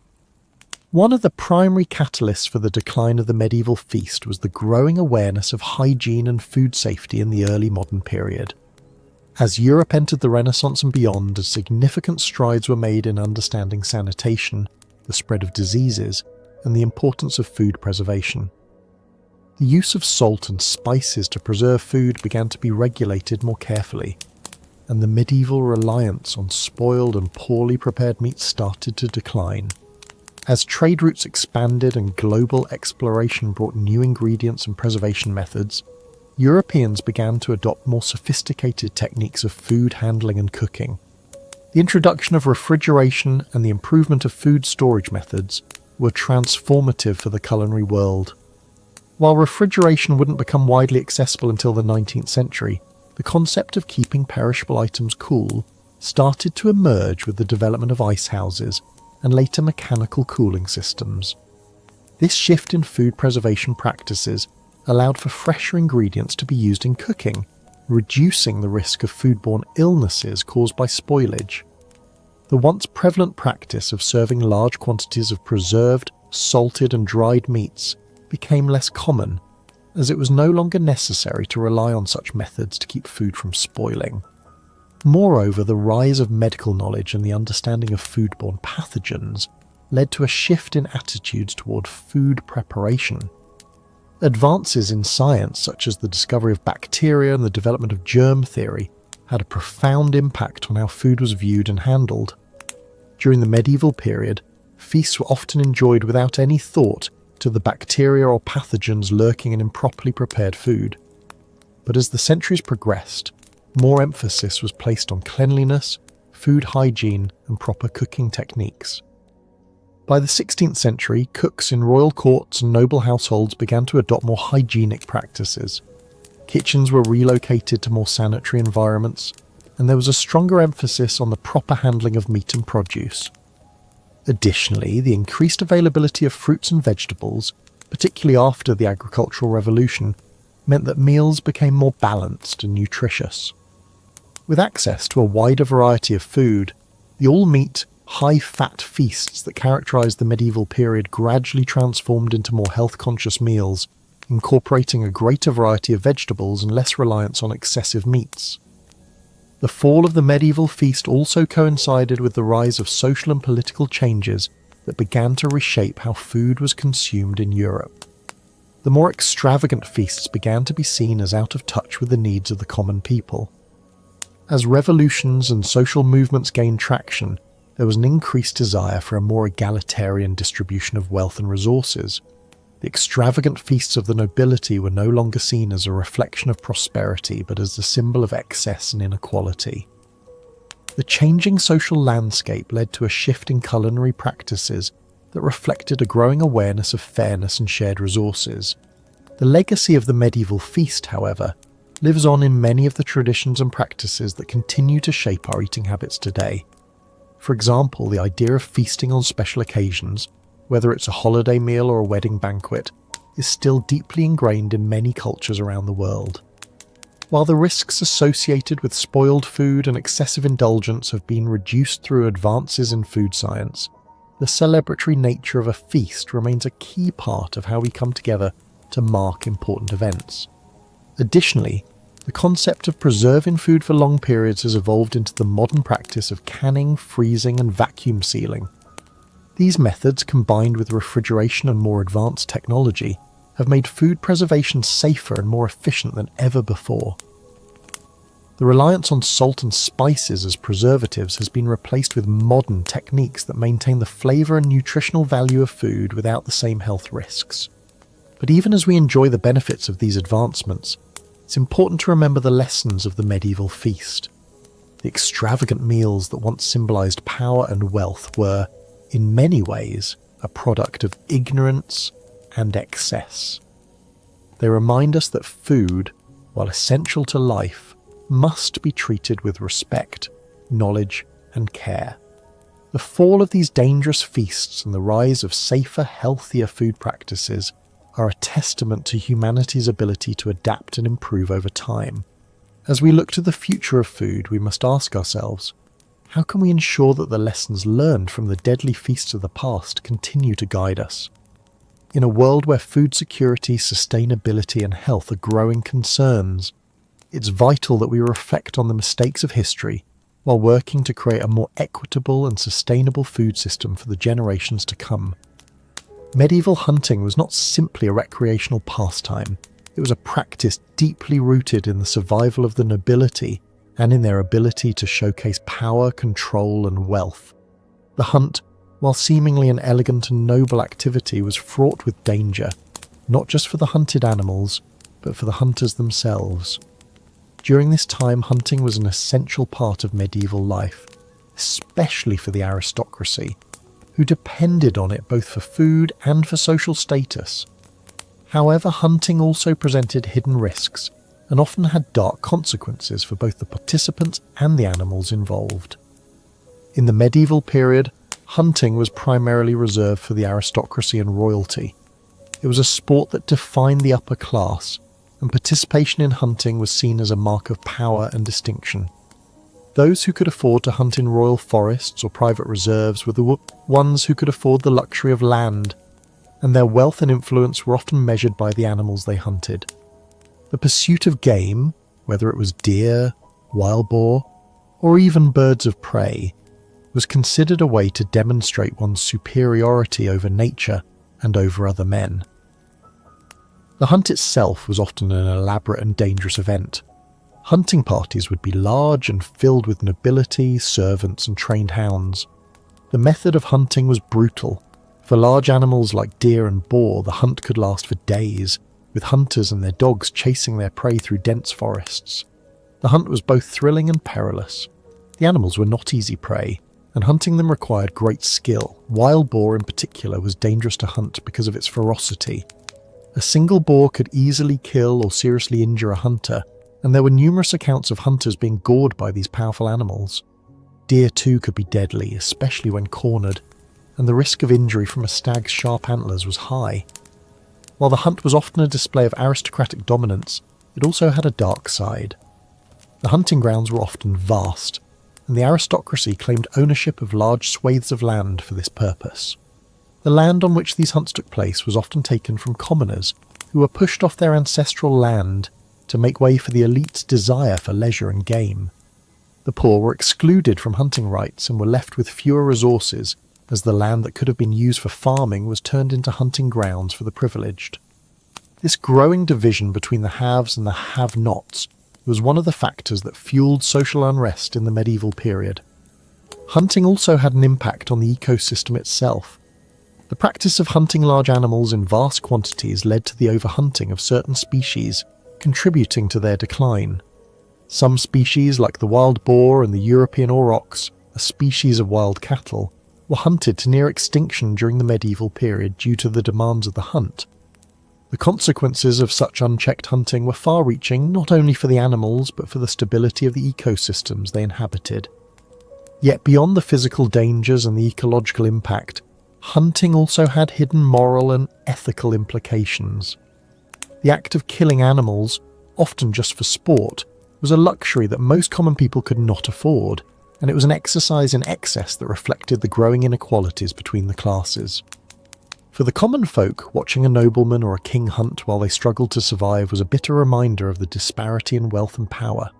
One of the primary catalysts for the decline of the medieval feast was the growing awareness of hygiene and food safety in the early modern period. As Europe entered the Renaissance and beyond, significant strides were made in understanding sanitation, the spread of diseases, and the importance of food preservation. The use of salt and spices to preserve food began to be regulated more carefully, and the medieval reliance on spoiled and poorly prepared meats started to decline. As trade routes expanded and global exploration brought new ingredients and preservation methods, Europeans began to adopt more sophisticated techniques of food handling and cooking. The introduction of refrigeration and the improvement of food storage methods were transformative for the culinary world. While refrigeration wouldn't become widely accessible until the 19th century, the concept of keeping perishable items cool started to emerge with the development of ice houses and later mechanical cooling systems. This shift in food preservation practices allowed for fresher ingredients to be used in cooking, reducing the risk of foodborne illnesses caused by spoilage. The once prevalent practice of serving large quantities of preserved, salted and dried meats became less common, as it was no longer necessary to rely on such methods to keep food from spoiling. Moreover, the rise of medical knowledge and the understanding of foodborne pathogens led to a shift in attitudes toward food preparation. Advances in science, such as the discovery of bacteria and the development of germ theory, had a profound impact on how food was viewed and handled. During the medieval period, feasts were often enjoyed without any thought to the bacteria or pathogens lurking in improperly prepared food. But as the centuries progressed, more emphasis was placed on cleanliness, food hygiene, and proper cooking techniques. By the 16th century, cooks in royal courts and noble households began to adopt more hygienic practices. Kitchens were relocated to more sanitary environments, and there was a stronger emphasis on the proper handling of meat and produce. Additionally, the increased availability of fruits and vegetables, particularly after the agricultural revolution, meant that meals became more balanced and nutritious. With access to a wider variety of food, the all-meat, high-fat feasts that characterized the medieval period gradually transformed into more health-conscious meals, incorporating a greater variety of vegetables and less reliance on excessive meats. The fall of the medieval feast also coincided with the rise of social and political changes that began to reshape how food was consumed in Europe. The more extravagant feasts began to be seen as out of touch with the needs of the common people. As revolutions and social movements gained traction, there was an increased desire for a more egalitarian distribution of wealth and resources. The extravagant feasts of the nobility were no longer seen as a reflection of prosperity, but as the symbol of excess and inequality. The changing social landscape led to a shift in culinary practices that reflected a growing awareness of fairness and shared resources. The legacy of the medieval feast, however, lives on in many of the traditions and practices that continue to shape our eating habits today. For example, the idea of feasting on special occasions, whether it's a holiday meal or a wedding banquet, is still deeply ingrained in many cultures around the world. While the risks associated with spoiled food and excessive indulgence have been reduced through advances in food science, the celebratory nature of a feast remains a key part of how we come together to mark important events. Additionally, the concept of preserving food for long periods has evolved into the modern practice of canning, freezing, and vacuum sealing. These methods, combined with refrigeration and more advanced technology, have made food preservation safer and more efficient than ever before. The reliance on salt and spices as preservatives has been replaced with modern techniques that maintain the flavour and nutritional value of food without the same health risks. But even as we enjoy the benefits of these advancements, it's important to remember the lessons of the medieval feast. The extravagant meals that once symbolised power and wealth were, in many ways, a product of ignorance and excess. They remind us that food, while essential to life, must be treated with respect, knowledge, and care. The fall of these dangerous feasts and the rise of safer, healthier food practices are a testament to humanity's ability to adapt and improve over time. As we look to the future of food, we must ask ourselves, how can we ensure that the lessons learned from the deadly feasts of the past continue to guide us? In a world where food security, sustainability, and health are growing concerns, it's vital that we reflect on the mistakes of history while working to create a more equitable and sustainable food system for the generations to come. Medieval hunting was not simply a recreational pastime. It was a practice deeply rooted in the survival of the nobility and in their ability to showcase power, control, and wealth. The hunt, while seemingly an elegant and noble activity, was fraught with danger, not just for the hunted animals, but for the hunters themselves. During this time, hunting was an essential part of medieval life, especially for the aristocracy, who depended on it both for food and for social status. However, hunting also presented hidden risks and often had dark consequences for both the participants and the animals involved. In the medieval period, hunting was primarily reserved for the aristocracy and royalty. It was a sport that defined the upper class, and participation in hunting was seen as a mark of power and distinction. Those who could afford to hunt in royal forests or private reserves were the ones who could afford the luxury of land, and their wealth and influence were often measured by the animals they hunted. The pursuit of game, whether it was deer, wild boar, or even birds of prey, was considered a way to demonstrate one's superiority over nature and over other men. The hunt itself was often an elaborate and dangerous event. Hunting parties would be large and filled with nobility, servants, and trained hounds. The method of hunting was brutal. For large animals like deer and boar, the hunt could last for days, with hunters and their dogs chasing their prey through dense forests. The hunt was both thrilling and perilous. The animals were not easy prey, and hunting them required great skill. Wild boar in particular was dangerous to hunt because of its ferocity. A single boar could easily kill or seriously injure a hunter, and there were numerous accounts of hunters being gored by these powerful animals. Deer too could be deadly, especially when cornered, and the risk of injury from a stag's sharp antlers was high. While the hunt was often a display of aristocratic dominance, it also had a dark side. The hunting grounds were often vast, and the aristocracy claimed ownership of large swathes of land for this purpose. The land on which these hunts took place was often taken from commoners who were pushed off their ancestral land to make way for the elite's desire for leisure and game. The poor were excluded from hunting rights and were left with fewer resources, as the land that could have been used for farming was turned into hunting grounds for the privileged. This growing division between the haves and the have-nots was one of the factors that fueled social unrest in the medieval period. Hunting also had an impact on the ecosystem itself. The practice of hunting large animals in vast quantities led to the overhunting of certain species, contributing to their decline. Some species, like the wild boar and the European aurochs, a species of wild cattle, were hunted to near extinction during the medieval period due to the demands of the hunt. The consequences of such unchecked hunting were far-reaching not only for the animals but for the stability of the ecosystems they inhabited. Yet beyond the physical dangers and the ecological impact, hunting also had hidden moral and ethical implications. The act of killing animals, often just for sport, was a luxury that most common people could not afford, and it was an exercise in excess that reflected the growing inequalities between the classes. For the common folk, watching a nobleman or a king hunt while they struggled to survive was a bitter reminder of the disparity in wealth and power.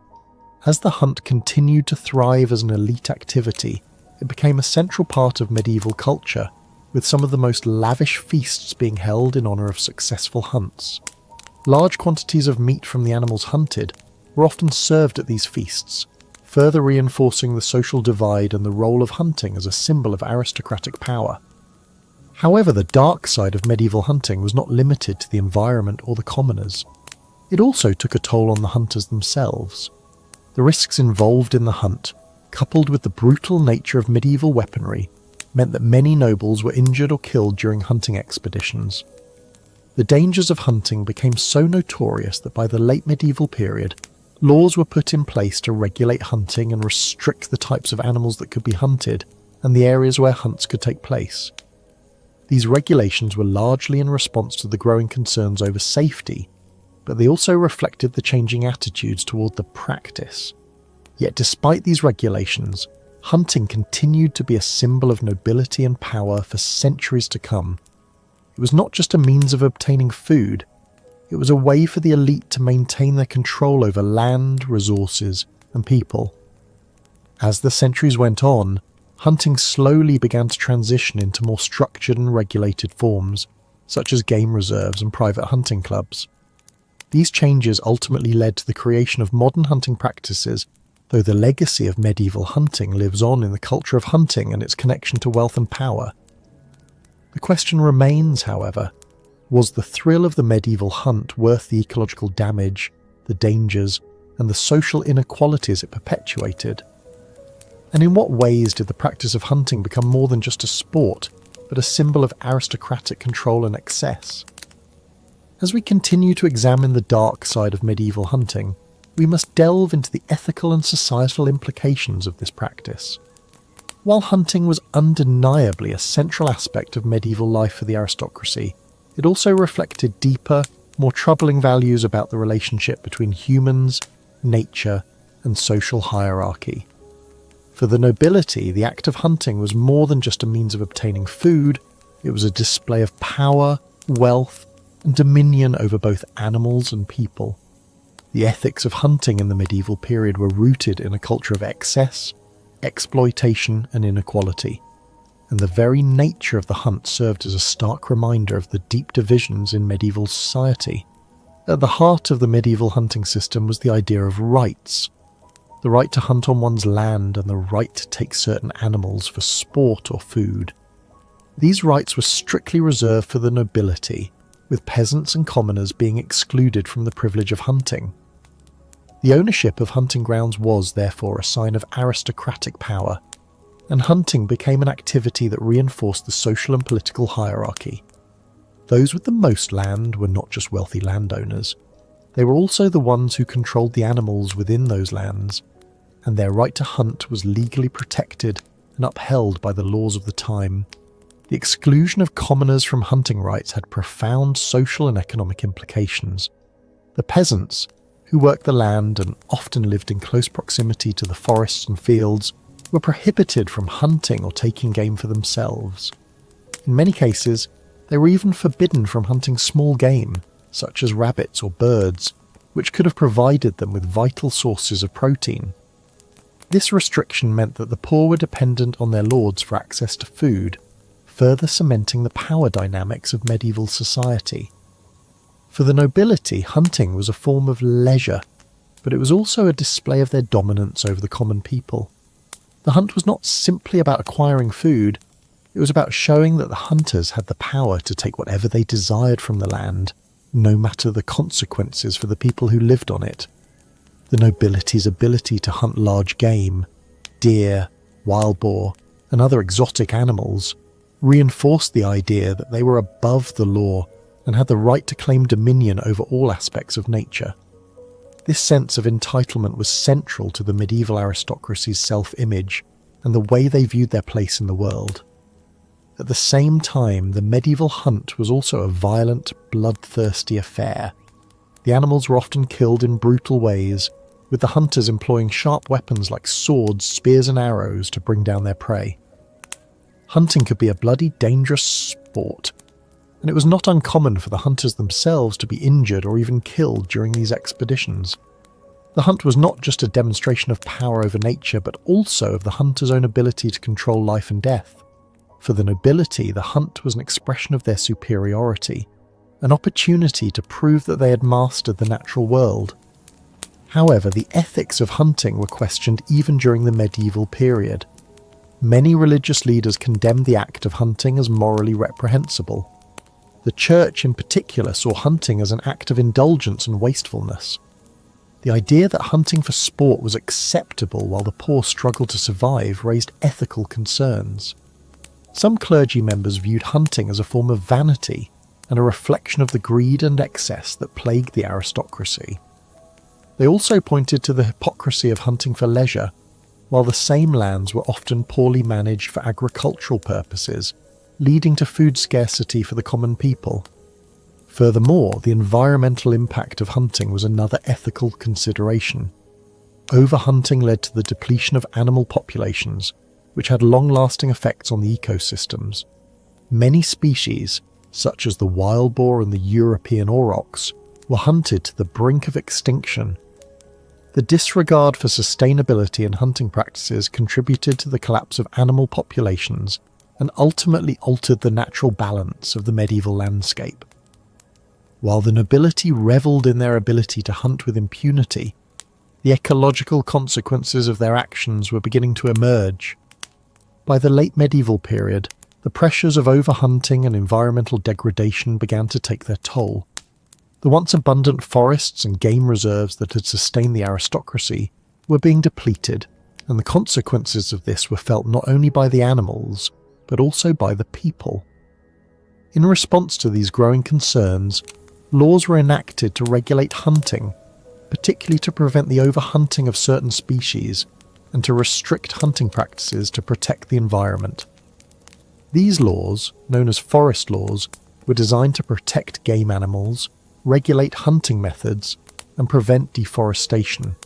As the hunt continued to thrive as an elite activity, it became a central part of medieval culture, with some of the most lavish feasts being held in honour of successful hunts. Large quantities of meat from the animals hunted were often served at these feasts, further reinforcing the social divide and the role of hunting as a symbol of aristocratic power. However, the dark side of medieval hunting was not limited to the environment or the commoners. It also took a toll on the hunters themselves. The risks involved in the hunt, coupled with the brutal nature of medieval weaponry, meant that many nobles were injured or killed during hunting expeditions. The dangers of hunting became so notorious that by the late medieval period, laws were put in place to regulate hunting and restrict the types of animals that could be hunted and the areas where hunts could take place. These regulations were largely in response to the growing concerns over safety, but they also reflected the changing attitudes toward the practice. Yet despite these regulations, hunting continued to be a symbol of nobility and power for centuries to come. It was not just a means of obtaining food, it was a way for the elite to maintain their control over land, resources, and people. As the centuries went on, hunting slowly began to transition into more structured and regulated forms, such as game reserves and private hunting clubs. These changes ultimately led to the creation of modern hunting practices, though the legacy of medieval hunting lives on in the culture of hunting and its connection to wealth and power. The question remains, however, was the thrill of the medieval hunt worth the ecological damage, the dangers, and the social inequalities it perpetuated? And in what ways did the practice of hunting become more than just a sport, but a symbol of aristocratic control and excess? As we continue to examine the dark side of medieval hunting, we must delve into the ethical and societal implications of this practice. While hunting was undeniably a central aspect of medieval life for the aristocracy, it also reflected deeper, more troubling values about the relationship between humans, nature, and social hierarchy. For the nobility, the act of hunting was more than just a means of obtaining food, it was a display of power, wealth, and dominion over both animals and people. The ethics of hunting in the medieval period were rooted in a culture of excess, exploitation, and inequality, and the very nature of the hunt served as a stark reminder of the deep divisions in medieval society. At the heart of the medieval hunting system was the idea of rights. The right to hunt on one's land and the right to take certain animals for sport or food. These rights were strictly reserved for the nobility, with peasants and commoners being excluded from the privilege of hunting. The ownership of hunting grounds was, therefore, a sign of aristocratic power, and hunting became an activity that reinforced the social and political hierarchy. Those with the most land were not just wealthy landowners. They were also the ones who controlled the animals within those lands, and their right to hunt was legally protected and upheld by the laws of the time. The exclusion of commoners from hunting rights had profound social and economic implications. The peasants, who worked the land and often lived in close proximity to the forests and fields, were prohibited from hunting or taking game for themselves. In many cases, they were even forbidden from hunting small game, such as rabbits or birds, which could have provided them with vital sources of protein. This restriction meant that the poor were dependent on their lords for access to food, further cementing the power dynamics of medieval society. For the nobility, hunting was a form of leisure, but it was also a display of their dominance over the common people. The hunt was not simply about acquiring food, it was about showing that the hunters had the power to take whatever they desired from the land, no matter the consequences for the people who lived on it. The nobility's ability to hunt large game, deer, wild boar, and other exotic animals, reinforced the idea that they were above the law and had the right to claim dominion over all aspects of nature. This sense of entitlement was central to the medieval aristocracy's self-image and the way they viewed their place in the world. At the same time, the medieval hunt was also a violent, bloodthirsty affair. The animals were often killed in brutal ways, with the hunters employing sharp weapons like swords, spears and arrows to bring down their prey. Hunting could be a bloody dangerous sport, and it was not uncommon for the hunters themselves to be injured or even killed during these expeditions. The hunt was not just a demonstration of power over nature, but also of the hunter's own ability to control life and death. For the nobility, the hunt was an expression of their superiority, an opportunity to prove that they had mastered the natural world. However, the ethics of hunting were questioned even during the medieval period. Many religious leaders condemned the act of hunting as morally reprehensible. The church in particular saw hunting as an act of indulgence and wastefulness. The idea that hunting for sport was acceptable while the poor struggled to survive raised ethical concerns. Some clergy members viewed hunting as a form of vanity and a reflection of the greed and excess that plagued the aristocracy. They also pointed to the hypocrisy of hunting for leisure, while the same lands were often poorly managed for agricultural purposes, leading to food scarcity for the common people. Furthermore, the environmental impact of hunting was another ethical consideration. Overhunting led to the depletion of animal populations, which had long-lasting effects on the ecosystems. Many species, such as the wild boar and the European aurochs, were hunted to the brink of extinction. The disregard for sustainability in hunting practices contributed to the collapse of animal populations and ultimately altered the natural balance of the medieval landscape. While the nobility revelled in their ability to hunt with impunity, the ecological consequences of their actions were beginning to emerge. By the late medieval period, the pressures of overhunting and environmental degradation began to take their toll. The once abundant forests and game reserves that had sustained the aristocracy were being depleted, and the consequences of this were felt not only by the animals, but also by the people. In response to these growing concerns, laws were enacted to regulate hunting, particularly to prevent the overhunting of certain species and to restrict hunting practices to protect the environment. These laws, known as forest laws, were designed to protect game animals, regulate hunting methods, and prevent deforestation.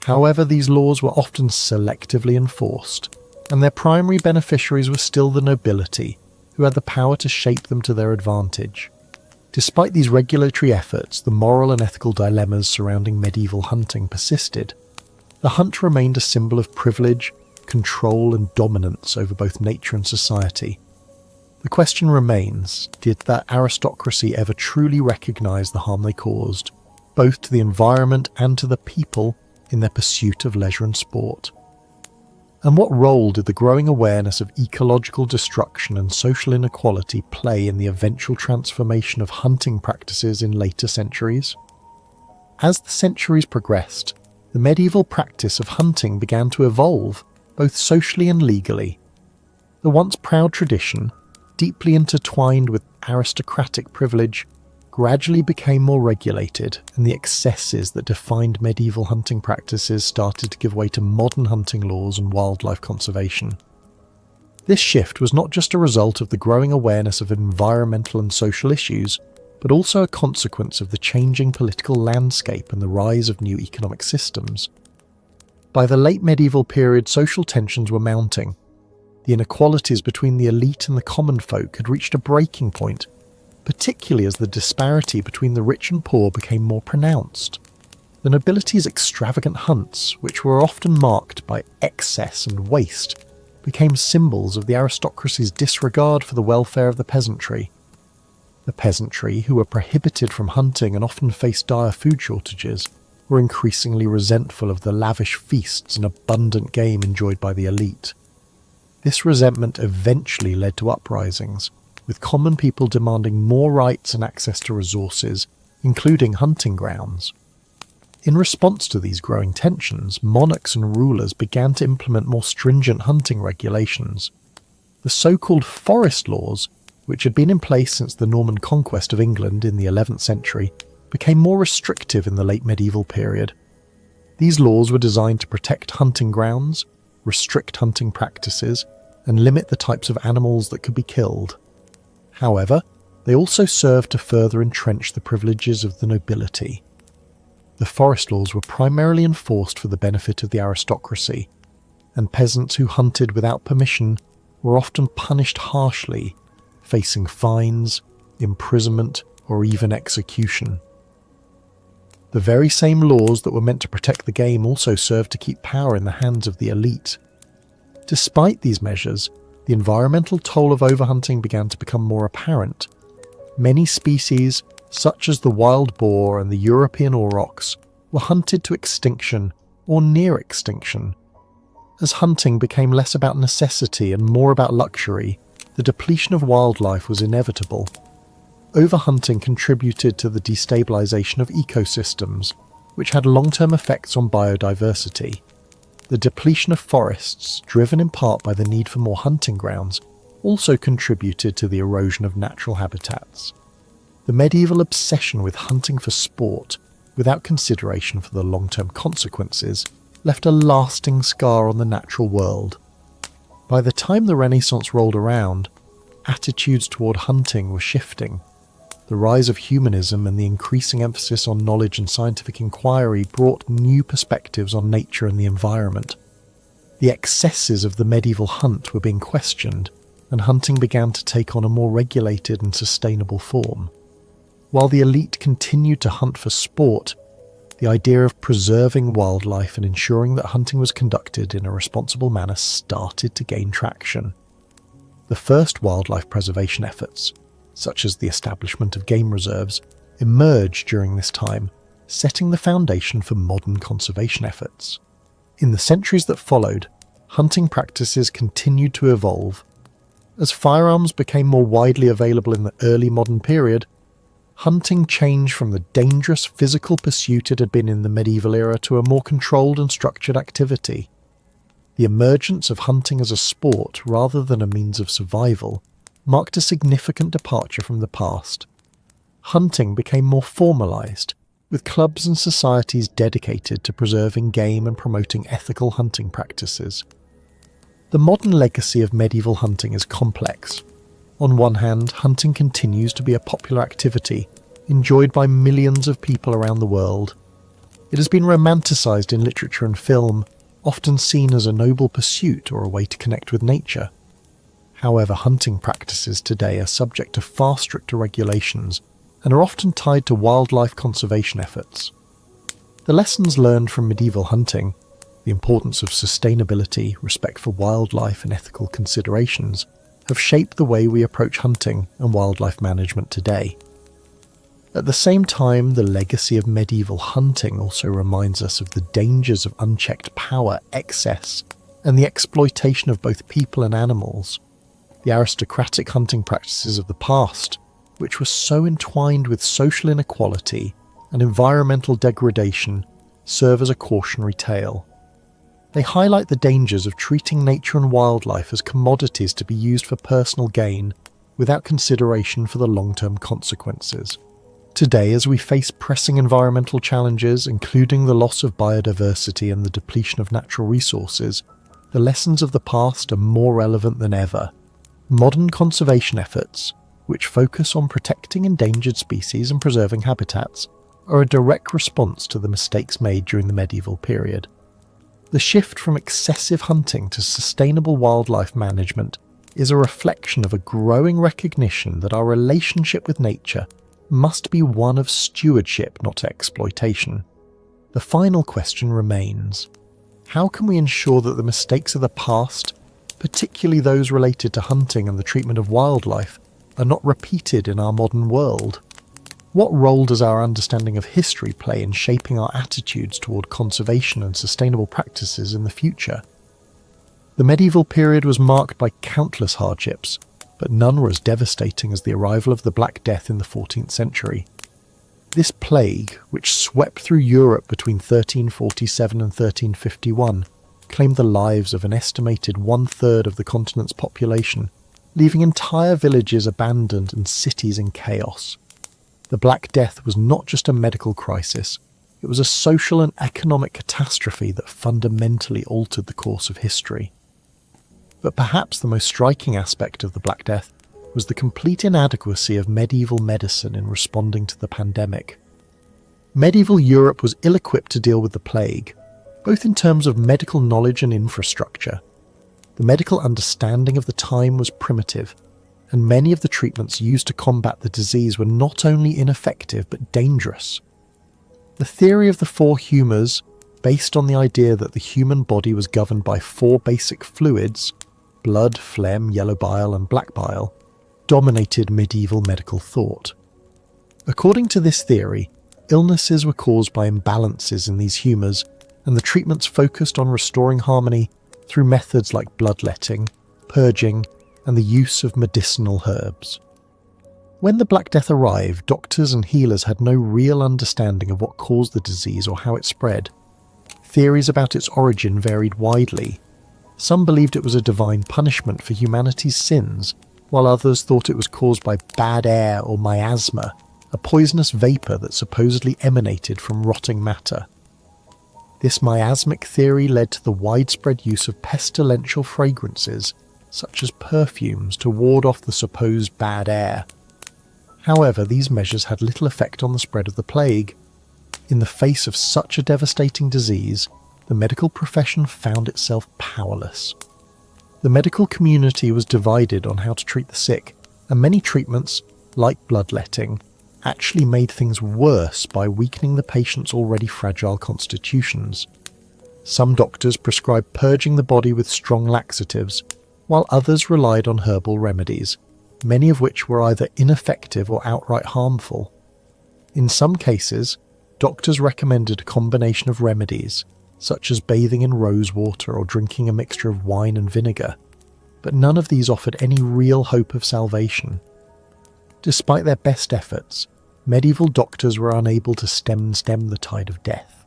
However, these laws were often selectively enforced, and their primary beneficiaries were still the nobility, who had the power to shape them to their advantage. Despite these regulatory efforts, the moral and ethical dilemmas surrounding medieval hunting persisted. The hunt remained a symbol of privilege, control, and dominance over both nature and society. The question remains, did that aristocracy ever truly recognize the harm they caused, both to the environment and to the people, in their pursuit of leisure and sport? And what role did the growing awareness of ecological destruction and social inequality play in the eventual transformation of hunting practices in later centuries? As the centuries progressed, the medieval practice of hunting began to evolve, both socially and legally. The once proud tradition, deeply intertwined with aristocratic privilege, gradually became more regulated, and the excesses that defined medieval hunting practices started to give way to modern hunting laws and wildlife conservation. This shift was not just a result of the growing awareness of environmental and social issues, but also a consequence of the changing political landscape and the rise of new economic systems. By the late medieval period, social tensions were mounting. The inequalities between the elite and the common folk had reached a breaking point, particularly as the disparity between the rich and poor became more pronounced. The nobility's extravagant hunts, which were often marked by excess and waste, became symbols of the aristocracy's disregard for the welfare of the peasantry. The peasantry, who were prohibited from hunting and often faced dire food shortages, were increasingly resentful of the lavish feasts and abundant game enjoyed by the elite. This resentment eventually led to uprisings, with common people demanding more rights and access to resources, including hunting grounds. In response to these growing tensions, monarchs and rulers began to implement more stringent hunting regulations. The so-called forest laws which had been in place since the Norman conquest of England in the 11th century, became more restrictive in the late medieval period. These laws were designed to protect hunting grounds, restrict hunting practices, and limit the types of animals that could be killed. However, they also served to further entrench the privileges of the nobility. The forest laws were primarily enforced for the benefit of the aristocracy, and peasants who hunted without permission were often punished harshly, facing fines, imprisonment, or even execution. The very same laws that were meant to protect the game also served to keep power in the hands of the elite. Despite these measures, the environmental toll of overhunting began to become more apparent. Many species, such as the wild boar and the European aurochs, were hunted to extinction or near extinction. As hunting became less about necessity and more about luxury, the depletion of wildlife was inevitable. Overhunting contributed to the destabilization of ecosystems, which had long-term effects on biodiversity. The depletion of forests, driven in part by the need for more hunting grounds, also contributed to the erosion of natural habitats. The medieval obsession with hunting for sport, without consideration for the long-term consequences, left a lasting scar on the natural world. By the time the Renaissance rolled around, attitudes toward hunting were shifting. The rise of humanism and the increasing emphasis on knowledge and scientific inquiry brought new perspectives on nature and the environment. The excesses of the medieval hunt were being questioned, and hunting began to take on a more regulated and sustainable form. While the elite continued to hunt for sport, the idea of preserving wildlife and ensuring that hunting was conducted in a responsible manner started to gain traction. The first wildlife preservation efforts, such as the establishment of game reserves, emerged during this time, setting the foundation for modern conservation efforts. In the centuries that followed, hunting practices continued to evolve. As firearms became more widely available in the early modern period, hunting changed from the dangerous physical pursuit it had been in the medieval era to a more controlled and structured activity. The emergence of hunting as a sport rather than a means of survival marked a significant departure from the past. Hunting became more formalized, with clubs and societies dedicated to preserving game and promoting ethical hunting practices. The modern legacy of medieval hunting is complex. On one hand, hunting continues to be a popular activity, enjoyed by millions of people around the world. It has been romanticized in literature and film, often seen as a noble pursuit or a way to connect with nature. However, hunting practices today are subject to far stricter regulations and are often tied to wildlife conservation efforts. The lessons learned from medieval hunting, the importance of sustainability, respect for wildlife and ethical considerations, have shaped the way we approach hunting and wildlife management today. At the same time, the legacy of medieval hunting also reminds us of the dangers of unchecked power, excess, and the exploitation of both people and animals. The aristocratic hunting practices of the past, which were so entwined with social inequality and environmental degradation, serve as a cautionary tale. They highlight the dangers of treating nature and wildlife as commodities to be used for personal gain without consideration for the long-term consequences. Today, as we face pressing environmental challenges, including the loss of biodiversity and the depletion of natural resources, the lessons of the past are more relevant than ever. Modern conservation efforts, which focus on protecting endangered species and preserving habitats, are a direct response to the mistakes made during the medieval period. The shift from excessive hunting to sustainable wildlife management is a reflection of a growing recognition that our relationship with nature must be one of stewardship, not exploitation. The final question remains: how can we ensure that the mistakes of the past, particularly those related to hunting and the treatment of wildlife, are not repeated in our modern world? What role does our understanding of history play in shaping our attitudes toward conservation and sustainable practices in the future? The medieval period was marked by countless hardships, but none were as devastating as the arrival of the Black Death in the 14th century. This plague, which swept through Europe between 1347 and 1351, claimed the lives of an estimated one-third of the continent's population leaving entire villages abandoned and cities in chaos. The Black Death was not just a medical crisis, it was a social and economic catastrophe that fundamentally altered the course of history. But perhaps the most striking aspect of the Black Death was the complete inadequacy of medieval medicine in responding to the pandemic. Medieval Europe was ill-equipped to deal with the plague, both in terms of medical knowledge and infrastructure. The medical understanding of the time was primitive, and many of the treatments used to combat the disease were not only ineffective but dangerous. The theory of the four humours, based on the idea that the human body was governed by four basic fluids, blood, phlegm, yellow bile and black bile, dominated medieval medical thought. According to this theory, illnesses were caused by imbalances in these humours, and the treatments focused on restoring harmony through methods like bloodletting, purging, and the use of medicinal herbs. When the Black Death arrived, doctors and healers had no real understanding of what caused the disease or how it spread. Theories about its origin varied widely. Some believed it was a divine punishment for humanity's sins, while others thought it was caused by bad air or miasma, a poisonous vapour that supposedly emanated from rotting matter. This miasmic theory led to the widespread use of pestilential fragrances, such as perfumes, to ward off the supposed bad air. However, these measures had little effect on the spread of the plague. In the face of such a devastating disease, the medical profession found itself powerless. The medical community was divided on how to treat the sick, and many treatments, like bloodletting, actually made things worse by weakening the patient's already fragile constitutions. Some doctors prescribed purging the body with strong laxatives, while others relied on herbal remedies, many of which were either ineffective or outright harmful. In some cases, doctors recommended a combination of remedies, such as bathing in rose water or drinking a mixture of wine and vinegar, but none of these offered any real hope of salvation. Despite their best efforts, medieval doctors were unable to stem the tide of death.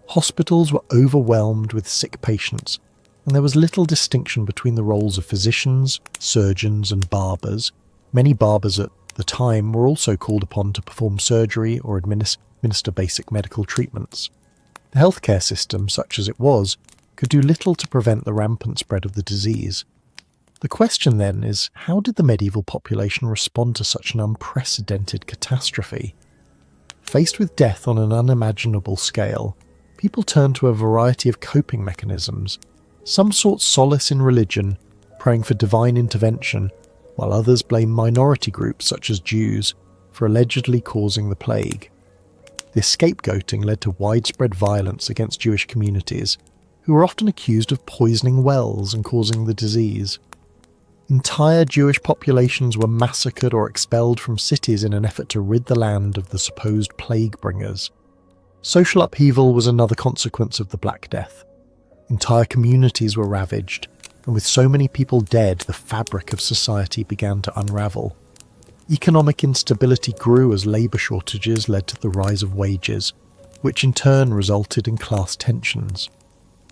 Hospitals were overwhelmed with sick patients, and there was little distinction between the roles of physicians, surgeons, and barbers. Many barbers at the time were also called upon to perform surgery or administer basic medical treatments. The healthcare system, such as it was, could do little to prevent the rampant spread of the disease. The question then is, how did the medieval population respond to such an unprecedented catastrophe? Faced with death on an unimaginable scale, people turned to a variety of coping mechanisms. Some sought solace in religion, praying for divine intervention, while others blamed minority groups such as Jews for allegedly causing the plague. This scapegoating led to widespread violence against Jewish communities, who were often accused of poisoning wells and causing the disease. Entire Jewish populations were massacred or expelled from cities in an effort to rid the land of the supposed plague bringers. Social upheaval was another consequence of the Black Death. Entire communities were ravaged, and with so many people dead, the fabric of society began to unravel. Economic instability grew as labour shortages led to the rise of wages, which in turn resulted in class tensions.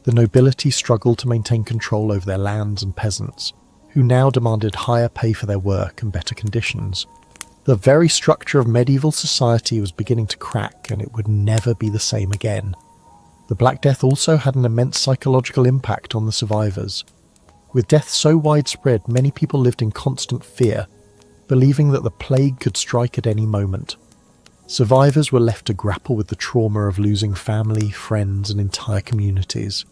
The nobility struggled to maintain control over their lands and peasants, who now demanded higher pay for their work and better conditions. The very structure of medieval society was beginning to crack, and it would never be the same again. The Black Death also had an immense psychological impact on the survivors. With death so widespread, many people lived in constant fear, believing that the plague could strike at any moment. Survivors were left to grapple with the trauma of losing family, friends, and entire communities.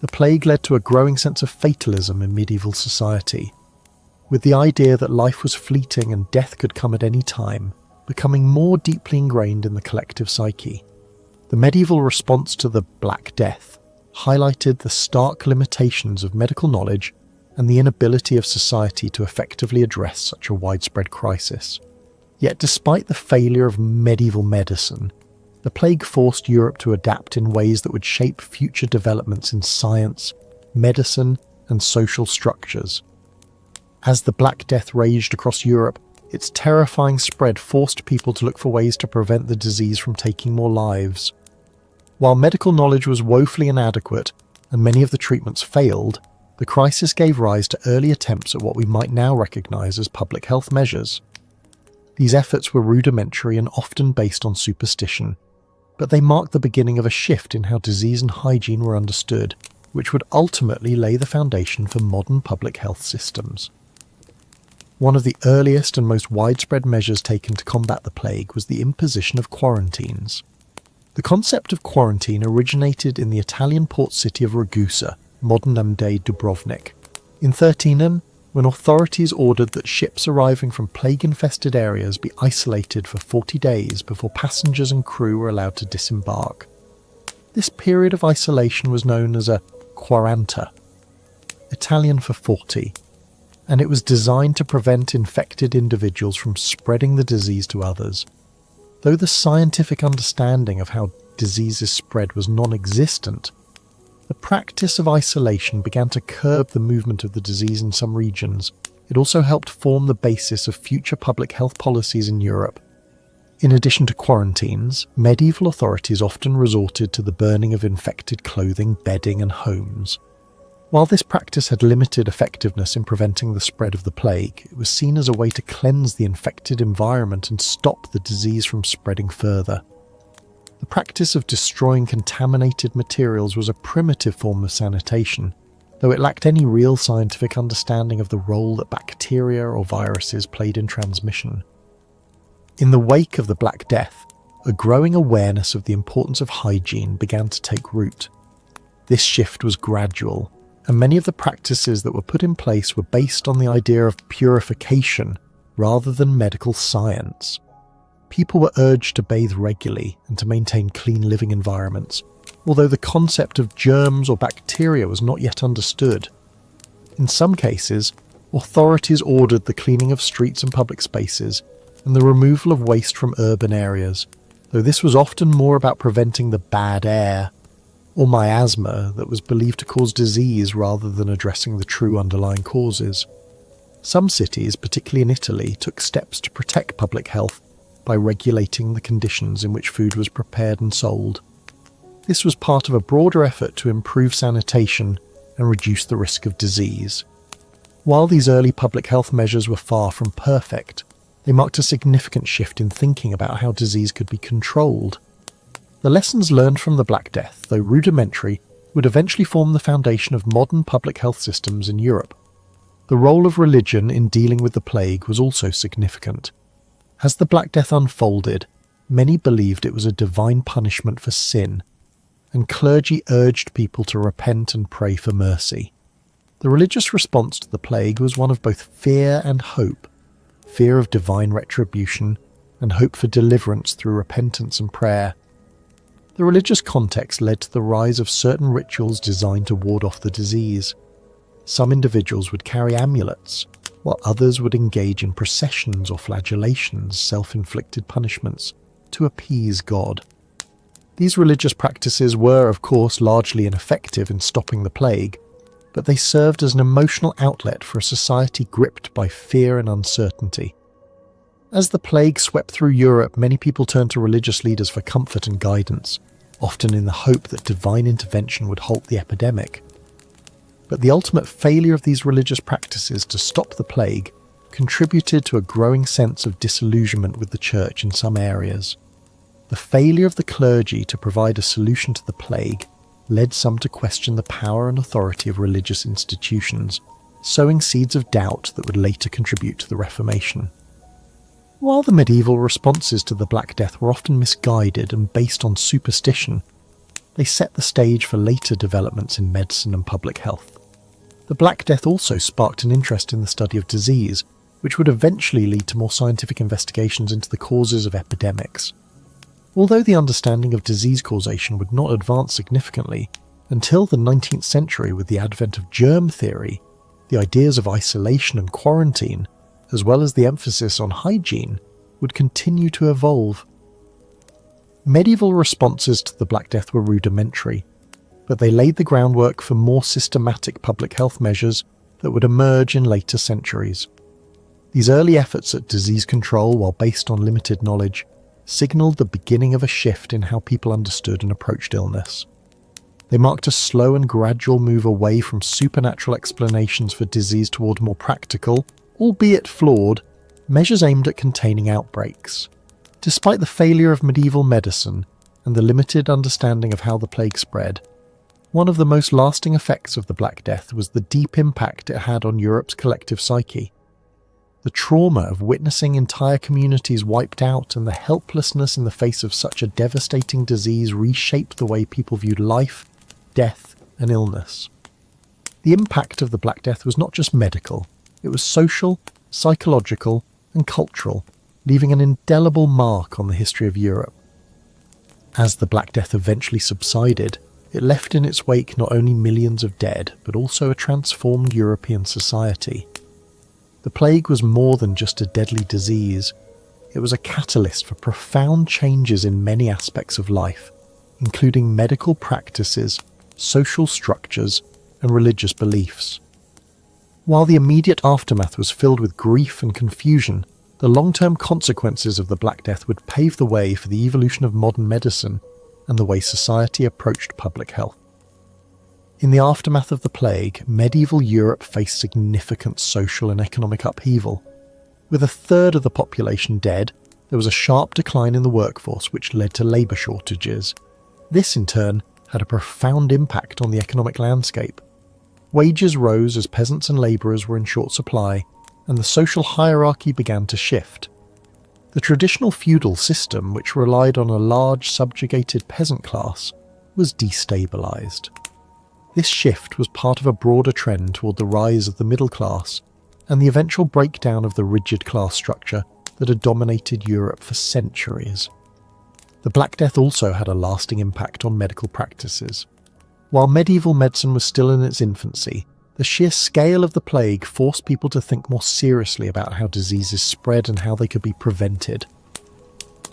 The plague led to a growing sense of fatalism in medieval society, with the idea that life was fleeting and death could come at any time, becoming more deeply ingrained in the collective psyche. The medieval response to the Black Death highlighted the stark limitations of medical knowledge and the inability of society to effectively address such a widespread crisis. Yet despite the failure of medieval medicine, the plague forced Europe to adapt in ways that would shape future developments in science, medicine, and social structures. As the Black Death raged across Europe, its terrifying spread forced people to look for ways to prevent the disease from taking more lives. While medical knowledge was woefully inadequate and many of the treatments failed, The crisis gave rise to early attempts at what we might now recognise as public health measures. These efforts were rudimentary and often based on superstition, but they marked the beginning of a shift in how disease and hygiene were understood, which would ultimately lay the foundation for modern public health systems. One of the earliest and most widespread measures taken to combat the plague was the imposition of quarantines. The concept of quarantine originated in the Italian port city of Ragusa, modern-day Dubrovnik, in 1300, when authorities ordered that ships arriving from plague-infested areas be isolated for 40 days before passengers and crew were allowed to disembark. This period of isolation was known as a quaranta, Italian for 40, and it was designed to prevent infected individuals from spreading the disease to others. Though the scientific understanding of how diseases spread was non-existent, the practice of isolation began to curb the movement of the disease in some regions. It also helped form the basis of future public health policies in Europe. In addition to quarantines, medieval authorities often resorted to the burning of infected clothing, bedding, and homes. While this practice had limited effectiveness in preventing the spread of the plague, it was seen as a way to cleanse the infected environment and stop the disease from spreading further. The practice of destroying contaminated materials was a primitive form of sanitation, though it lacked any real scientific understanding of the role that bacteria or viruses played in transmission. In the wake of the Black Death, a growing awareness of the importance of hygiene began to take root. This shift was gradual, and many of the practices that were put in place were based on the idea of purification rather than medical science. People were urged to bathe regularly and to maintain clean living environments, although the concept of germs or bacteria was not yet understood. In some cases, authorities ordered the cleaning of streets and public spaces and the removal of waste from urban areas, though this was often more about preventing the bad air or miasma that was believed to cause disease rather than addressing the true underlying causes. Some cities, particularly in Italy, took steps to protect public health by regulating the conditions in which food was prepared and sold. This was part of a broader effort to improve sanitation and reduce the risk of disease. While these early public health measures were far from perfect, they marked a significant shift in thinking about how disease could be controlled. The lessons learned from the Black Death, though rudimentary, would eventually form the foundation of modern public health systems in Europe. The role of religion in dealing with the plague was also significant. As the Black Death unfolded, many believed it was a divine punishment for sin, and clergy urged people to repent and pray for mercy. The religious response to the plague was one of both fear and hope, fear of divine retribution and hope for deliverance through repentance and prayer. The religious context led to the rise of certain rituals designed to ward off the disease. Some individuals would carry amulets, while others would engage in processions or flagellations, self-inflicted punishments, to appease God. These religious practices were, of course, largely ineffective in stopping the plague, but they served as an emotional outlet for a society gripped by fear and uncertainty. As the plague swept through Europe, many people turned to religious leaders for comfort and guidance, often in the hope that divine intervention would halt the epidemic. But the ultimate failure of these religious practices to stop the plague contributed to a growing sense of disillusionment with the church in some areas. The failure of the clergy to provide a solution to the plague led some to question the power and authority of religious institutions, sowing seeds of doubt that would later contribute to the Reformation. While the medieval responses to the Black Death were often misguided and based on superstition, they set the stage for later developments in medicine and public health. The Black Death also sparked an interest in the study of disease, which would eventually lead to more scientific investigations into the causes of epidemics. Although the understanding of disease causation would not advance significantly, until the 19th century with the advent of germ theory, the ideas of isolation and quarantine, as well as the emphasis on hygiene, would continue to evolve. Medieval responses to the Black Death were rudimentary, but they laid the groundwork for more systematic public health measures that would emerge in later centuries. These early efforts at disease control, while based on limited knowledge, signalled the beginning of a shift in how people understood and approached illness. They marked a slow and gradual move away from supernatural explanations for disease toward more practical, albeit flawed, measures aimed at containing outbreaks. Despite the failure of medieval medicine and the limited understanding of how the plague spread, one of the most lasting effects of the Black Death was the deep impact it had on Europe's collective psyche. The trauma of witnessing entire communities wiped out and the helplessness in the face of such a devastating disease reshaped the way people viewed life, death, and illness. The impact of the Black Death was not just medical, it was social, psychological, and cultural, leaving an indelible mark on the history of Europe. As the Black Death eventually subsided, it left in its wake not only millions of dead, but also a transformed European society. The plague was more than just a deadly disease. It was a catalyst for profound changes in many aspects of life, including medical practices, social structures, and religious beliefs. While the immediate aftermath was filled with grief and confusion, the long-term consequences of the Black Death would pave the way for the evolution of modern medicine and the way society approached public health. In the aftermath of the plague, medieval Europe faced significant social and economic upheaval. With a third of the population dead, there was a sharp decline in the workforce which led to labour shortages. This, in turn, had a profound impact on the economic landscape. Wages rose as peasants and labourers were in short supply, and the social hierarchy began to shift. The traditional feudal system, which relied on a large subjugated peasant class, was destabilised. This shift was part of a broader trend toward the rise of the middle class and the eventual breakdown of the rigid class structure that had dominated Europe for centuries. The Black Death also had a lasting impact on medical practices. While medieval medicine was still in its infancy, the sheer scale of the plague forced people to think more seriously about how diseases spread and how they could be prevented.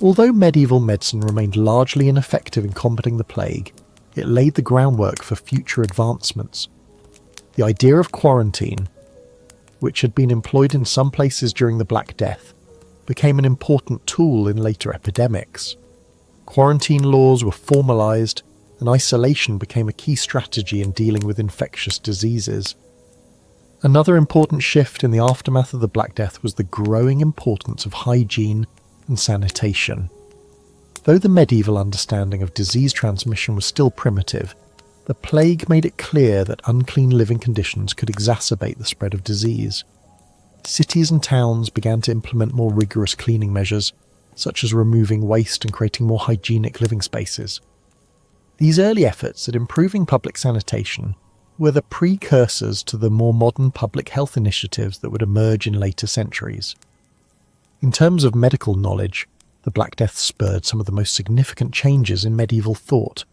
Although medieval medicine remained largely ineffective in combating the plague, it laid the groundwork for future advancements. The idea of quarantine, which had been employed in some places during the Black Death, became an important tool in later epidemics. Quarantine laws were formalised, and isolation became a key strategy in dealing with infectious diseases. Another important shift in the aftermath of the Black Death was the growing importance of hygiene and sanitation. Though the medieval understanding of disease transmission was still primitive, the plague made it clear that unclean living conditions could exacerbate the spread of disease. Cities and towns began to implement more rigorous cleaning measures, such as removing waste and creating more hygienic living spaces. These early efforts at improving public sanitation were the precursors to the more modern public health initiatives that would emerge in later centuries. In terms of medical knowledge, the Black Death spurred some of the most significant changes in medieval thought.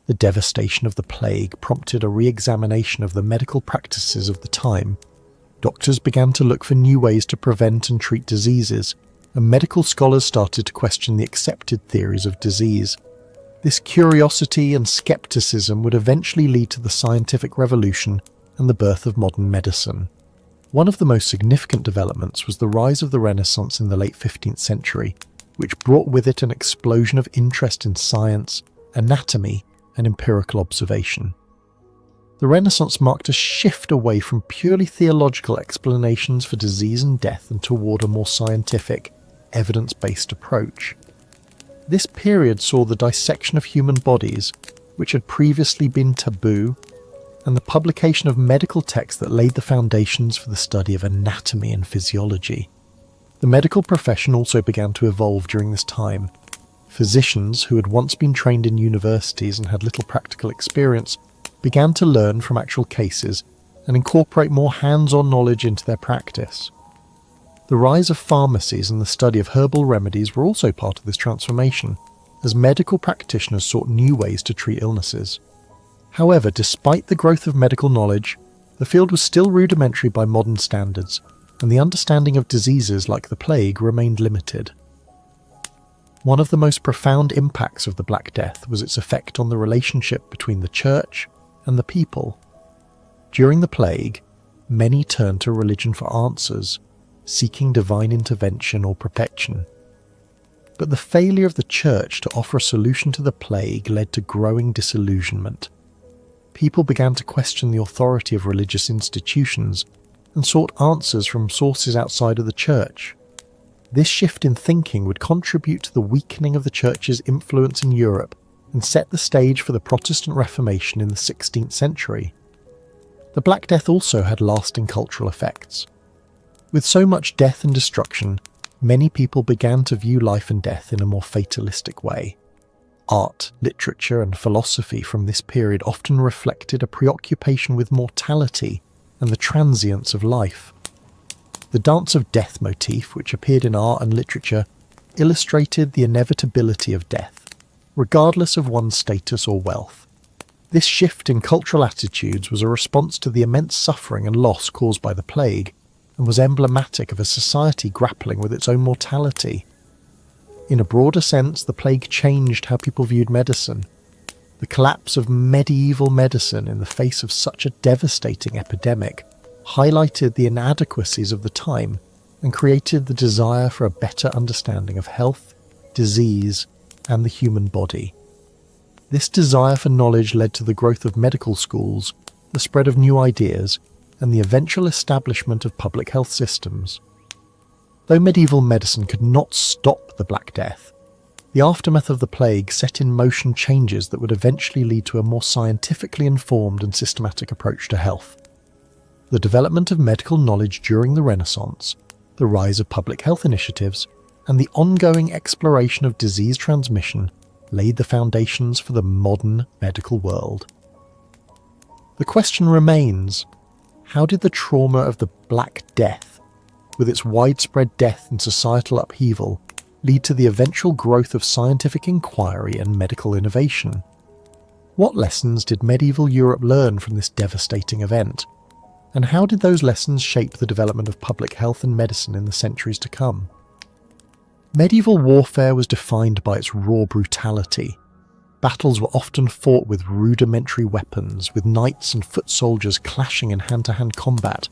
The devastation of the plague prompted a re-examination of the medical practices of the time. Doctors began to look for new ways to prevent and treat diseases, and medical scholars started to question the accepted theories of disease. This curiosity and skepticism would eventually lead to the scientific revolution and the birth of modern medicine. One of the most significant developments was the rise of the Renaissance in the late 15th century, which brought with it an explosion of interest in science, anatomy, and empirical observation. The Renaissance marked a shift away from purely theological explanations for disease and death and toward a more scientific, evidence-based approach. This period saw the dissection of human bodies, which had previously been taboo, and the publication of medical texts that laid the foundations for the study of anatomy and physiology. The medical profession also began to evolve during this time. Physicians, who had once been trained in universities and had little practical experience, began to learn from actual cases and incorporate more hands-on knowledge into their practice. The rise of pharmacies and the study of herbal remedies were also part of this transformation, as medical practitioners sought new ways to treat illnesses. However, despite the growth of medical knowledge, the field was still rudimentary by modern standards, and the understanding of diseases like the plague remained limited. One of the most profound impacts of the Black Death was its effect on the relationship between the church and the people. During the plague, many turned to religion for answers, seeking divine intervention or protection. But the failure of the church to offer a solution to the plague led to growing disillusionment. people began to question the authority of religious institutions and sought answers from sources outside of the church. This shift in thinking would contribute to the weakening of the church's influence in Europe and set the stage for the Protestant Reformation in the 16th century. The Black Death also had lasting cultural effects. With so much death and destruction, many people began to view life and death in a more fatalistic way. Art, literature, and philosophy from this period often reflected a preoccupation with mortality and the transience of life. The Dance of Death motif, which appeared in art and literature, illustrated the inevitability of death, regardless of one's status or wealth. This shift in cultural attitudes was a response to the immense suffering and loss caused by the plague, and was emblematic of a society grappling with its own mortality. In a broader sense, the plague changed how people viewed medicine. The collapse of medieval medicine in the face of such a devastating epidemic highlighted the inadequacies of the time and created the desire for a better understanding of health, disease, and the human body. This desire for knowledge led to the growth of medical schools, the spread of new ideas, and the eventual establishment of public health systems. Though medieval medicine could not stop the Black Death, the aftermath of the plague set in motion changes that would eventually lead to a more scientifically informed and systematic approach to health. The development of medical knowledge during the Renaissance, the rise of public health initiatives, and the ongoing exploration of disease transmission laid the foundations for the modern medical world. The question remains, how did the trauma of the Black Death, with its widespread death and societal upheaval, lead to the eventual growth of scientific inquiry and medical innovation? What lessons did medieval Europe learn from this devastating event? And how did those lessons shape the development of public health and medicine in the centuries to come? Medieval warfare was defined by its raw brutality. Battles were often fought with rudimentary weapons, with knights and foot soldiers clashing in hand-to-hand combat.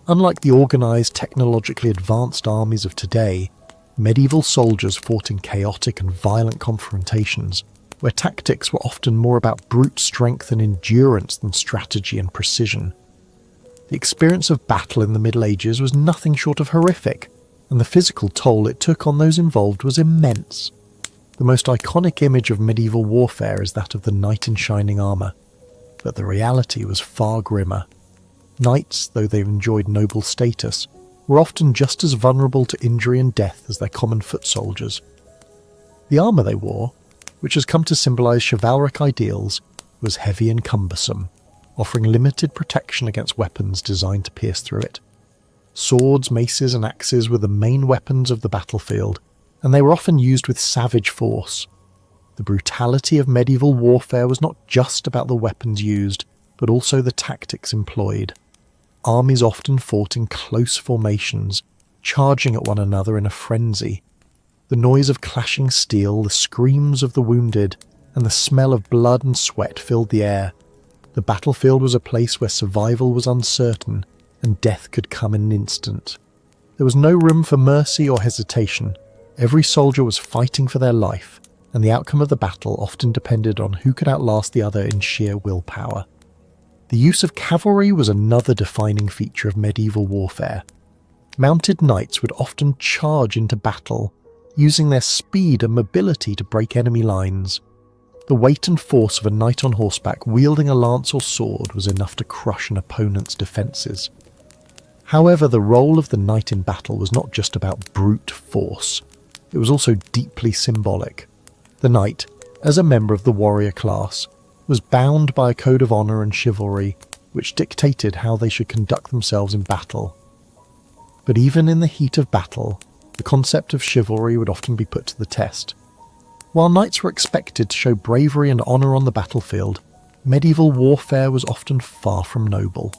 Unlike the organised, technologically advanced armies of today, medieval soldiers fought in chaotic and violent confrontations, where tactics were often more about brute strength and endurance than strategy and precision. The experience of battle in the Middle Ages was nothing short of horrific, and the physical toll it took on those involved was immense. The most iconic image of medieval warfare is that of the knight in shining armour, but the reality was far grimmer. Knights, though they enjoyed noble status, were often just as vulnerable to injury and death as their common foot soldiers. The armour they wore, which has come to symbolise chivalric ideals, was heavy and cumbersome, offering limited protection against weapons designed to pierce through it. Swords, maces and axes were the main weapons of the battlefield, and they were often used with savage force. The brutality of medieval warfare was not just about the weapons used, but also the tactics employed. Armies often fought in close formations, charging at one another in a frenzy. The noise of clashing steel, the screams of the wounded, and the smell of blood and sweat filled the air. The battlefield was a place where survival was uncertain, and death could come in an instant. There was no room for mercy or hesitation. Every soldier was fighting for their life, and the outcome of the battle often depended on who could outlast the other in sheer willpower. The use of cavalry was another defining feature of medieval warfare. Mounted knights would often charge into battle, using their speed and mobility to break enemy lines. The weight and force of a knight on horseback wielding a lance or sword was enough to crush an opponent's defences. However, the role of the knight in battle was not just about brute force. It was also deeply symbolic. The knight, as a member of the warrior class, was bound by a code of honour and chivalry which dictated how they should conduct themselves in battle. But even in the heat of battle, the concept of chivalry would often be put to the test. While knights were expected to show bravery and honour on the battlefield, medieval warfare was often far from noble.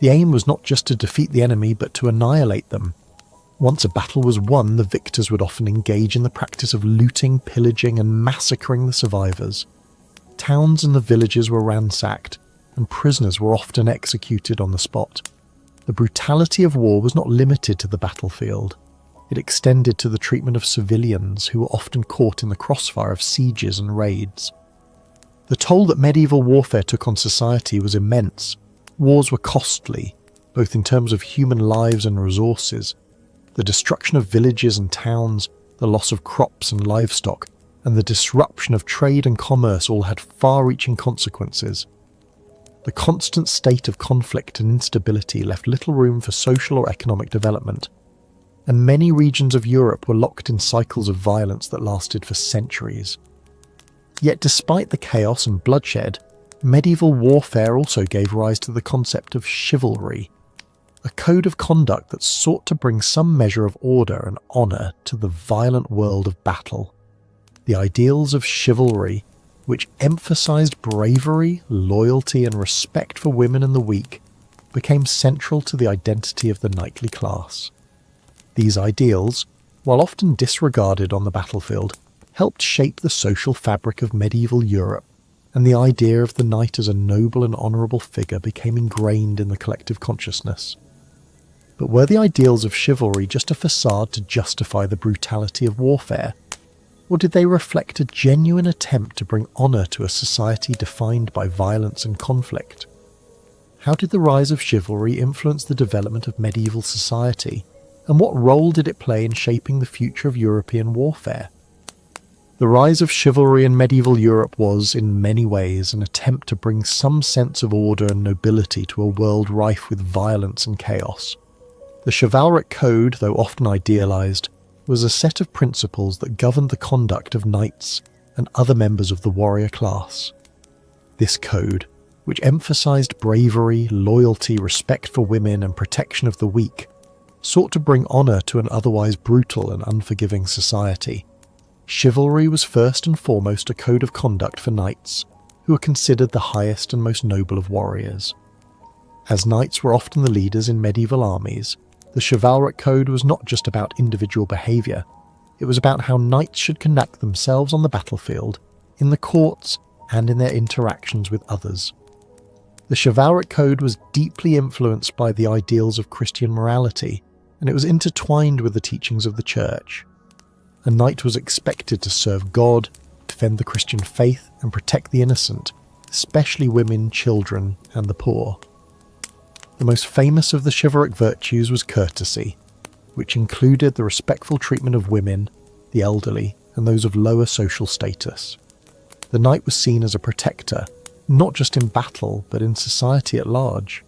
The aim was not just to defeat the enemy, but to annihilate them. Once a battle was won, the victors would often engage in the practice of looting, pillaging, and massacring the survivors. Towns and the villages were ransacked, and prisoners were often executed on the spot. The brutality of war was not limited to the battlefield. It extended to the treatment of civilians who were often caught in the crossfire of sieges and raids. The toll that medieval warfare took on society was immense. Wars were costly, both in terms of human lives and resources. The destruction of villages and towns, the loss of crops and livestock, and the disruption of trade and commerce all had far-reaching consequences. The constant state of conflict and instability left little room for social or economic development, and many regions of Europe were locked in cycles of violence that lasted for centuries. Yet despite the chaos and bloodshed, medieval warfare also gave rise to the concept of chivalry, a code of conduct that sought to bring some measure of order and honour to the violent world of battle. The ideals of chivalry, which emphasised bravery, loyalty and respect for women and the weak, became central to the identity of the knightly class. These ideals, while often disregarded on the battlefield, helped shape the social fabric of medieval Europe, and the idea of the knight as a noble and honourable figure became ingrained in the collective consciousness. But were the ideals of chivalry just a facade to justify the brutality of warfare? Or did they reflect a genuine attempt to bring honour to a society defined by violence and conflict? How did the rise of chivalry influence the development of medieval society, and what role did it play in shaping the future of European warfare? The rise of chivalry in medieval Europe was, in many ways, an attempt to bring some sense of order and nobility to a world rife with violence and chaos. The chivalric code, though often idealised, was a set of principles that governed the conduct of knights and other members of the warrior class. This code, which emphasised bravery, loyalty, respect for women and protection of the weak, sought to bring honour to an otherwise brutal and unforgiving society. Chivalry was first and foremost a code of conduct for knights, who were considered the highest and most noble of warriors. As knights were often the leaders in medieval armies, the chivalric code was not just about individual behaviour, it was about how knights should conduct themselves on the battlefield, in the courts, and in their interactions with others. The chivalric code was deeply influenced by the ideals of Christian morality, and it was intertwined with the teachings of the Church. A knight was expected to serve God, defend the Christian faith, and protect the innocent, especially women, children, and the poor. The most famous of the chivalric virtues was courtesy, which included the respectful treatment of women, the elderly, and those of lower social status. The knight was seen as a protector, not just in battle, but in society at large.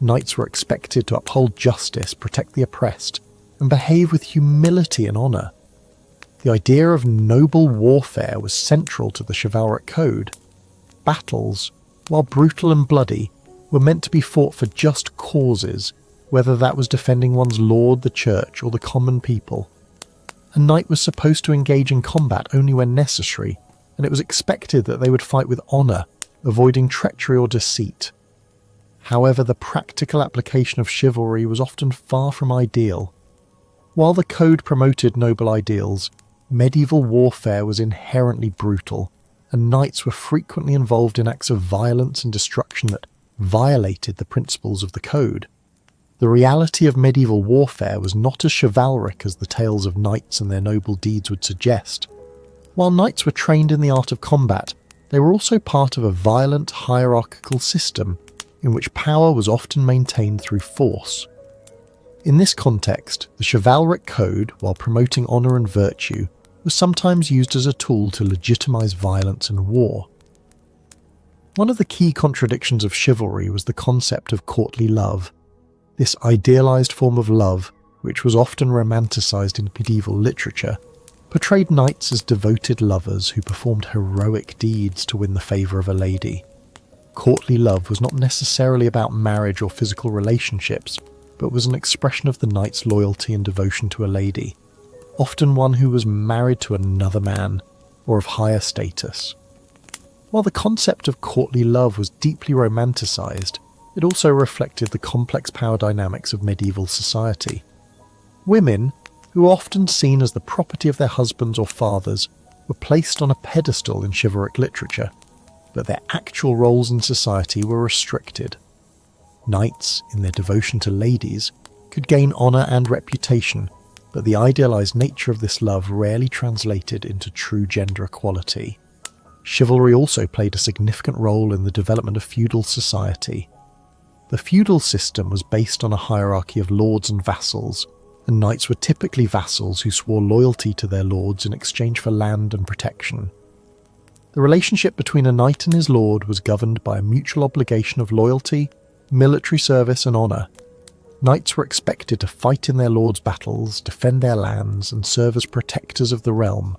Knights were expected to uphold justice, protect the oppressed, and behave with humility and honour. The idea of noble warfare was central to the chivalric code. Battles, while brutal and bloody, were meant to be fought for just causes, whether that was defending one's lord, the church, or the common people. A knight was supposed to engage in combat only when necessary, and it was expected that they would fight with honour, avoiding treachery or deceit. However, the practical application of chivalry was often far from ideal. While the code promoted noble ideals, medieval warfare was inherently brutal, and knights were frequently involved in acts of violence and destruction that violated the principles of the code. The reality of medieval warfare was not as chivalric as the tales of knights and their noble deeds would suggest. While knights were trained in the art of combat, they were also part of a violent hierarchical system in which power was often maintained through force. In this context, the chivalric code, while promoting honour and virtue, was sometimes used as a tool to legitimise violence and war. One of the key contradictions of chivalry was the concept of courtly love. This idealised form of love, which was often romanticised in medieval literature, portrayed knights as devoted lovers who performed heroic deeds to win the favour of a lady. Courtly love was not necessarily about marriage or physical relationships, but was an expression of the knight's loyalty and devotion to a lady, often one who was married to another man, or of higher status. While the concept of courtly love was deeply romanticised, it also reflected the complex power dynamics of medieval society. Women, who were often seen as the property of their husbands or fathers, were placed on a pedestal in chivalric literature, but their actual roles in society were restricted. Knights, in their devotion to ladies, could gain honour and reputation, but the idealised nature of this love rarely translated into true gender equality. chivalry also played a significant role in the development of feudal society. The feudal system was based on a hierarchy of lords and vassals, and knights were typically vassals who swore loyalty to their lords in exchange for land and protection. The relationship between a knight and his lord was governed by a mutual obligation of loyalty, military service and honour. Knights were expected to fight in their lord's battles, defend their lands, and serve as protectors of the realm.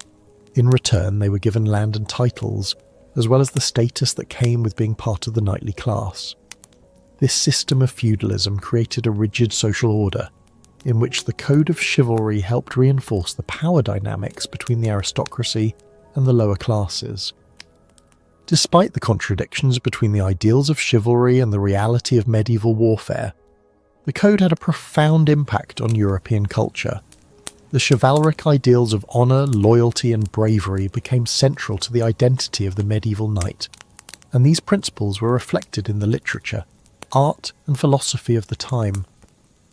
In return, they were given land and titles, as well as the status that came with being part of the knightly class. This system of feudalism created a rigid social order, in which the code of chivalry helped reinforce the power dynamics between the aristocracy and the lower classes. Despite the contradictions between the ideals of chivalry and the reality of medieval warfare, the code had a profound impact on European culture. The chivalric ideals of honour, loyalty and bravery became central to the identity of the medieval knight, and these principles were reflected in the literature, art and philosophy of the time.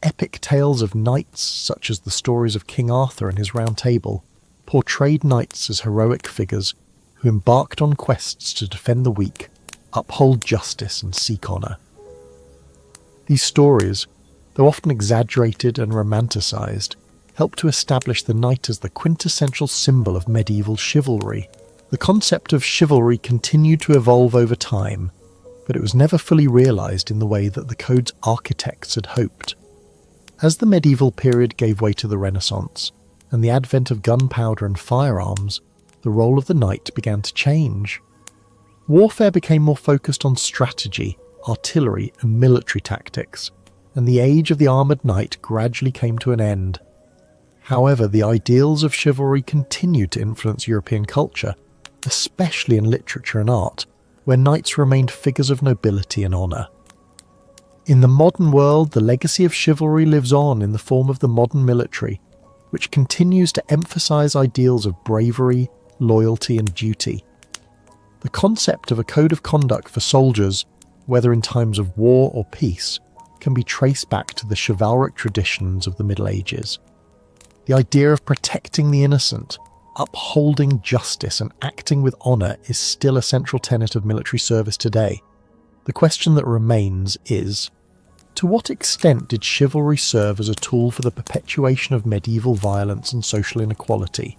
Epic tales of knights, such as the stories of King Arthur and his Round Table, portrayed knights as heroic figures who embarked on quests to defend the weak, uphold justice and seek honour. These stories, though often exaggerated and romanticised, helped to establish the knight as the quintessential symbol of medieval chivalry. The concept of chivalry continued to evolve over time, but it was never fully realised in the way that the code's architects had hoped. As the medieval period gave way to the Renaissance, and the advent of gunpowder and firearms, the role of the knight began to change. Warfare became more focused on strategy, artillery and military tactics, and the age of the armoured knight gradually came to an end. However, the ideals of chivalry continued to influence European culture, especially in literature and art, where knights remained figures of nobility and honour. In the modern world, the legacy of chivalry lives on in the form of the modern military, which continues to emphasise ideals of bravery, loyalty and duty. The concept of a code of conduct for soldiers, whether in times of war or peace, can be traced back to the chivalric traditions of the Middle Ages. The idea of protecting the innocent, upholding justice and acting with honour is still a central tenet of military service today. The question that remains is, to what extent did chivalry serve as a tool for the perpetuation of medieval violence and social inequality?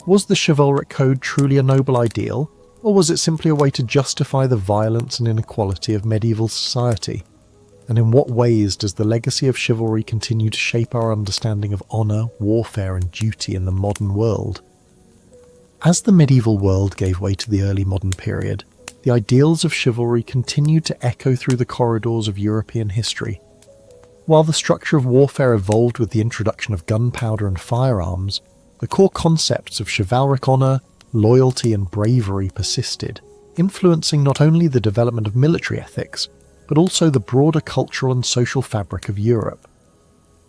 Was the chivalric code truly a noble ideal, or was it simply a way to justify the violence and inequality of medieval society? And in what ways does the legacy of chivalry continue to shape our understanding of honour, warfare and duty in the modern world? As the medieval world gave way to the early modern period, the ideals of chivalry continued to echo through the corridors of European history. While the structure of warfare evolved with the introduction of gunpowder and firearms, the core concepts of chivalric honour, loyalty and bravery persisted, influencing not only the development of military ethics, but also the broader cultural and social fabric of Europe.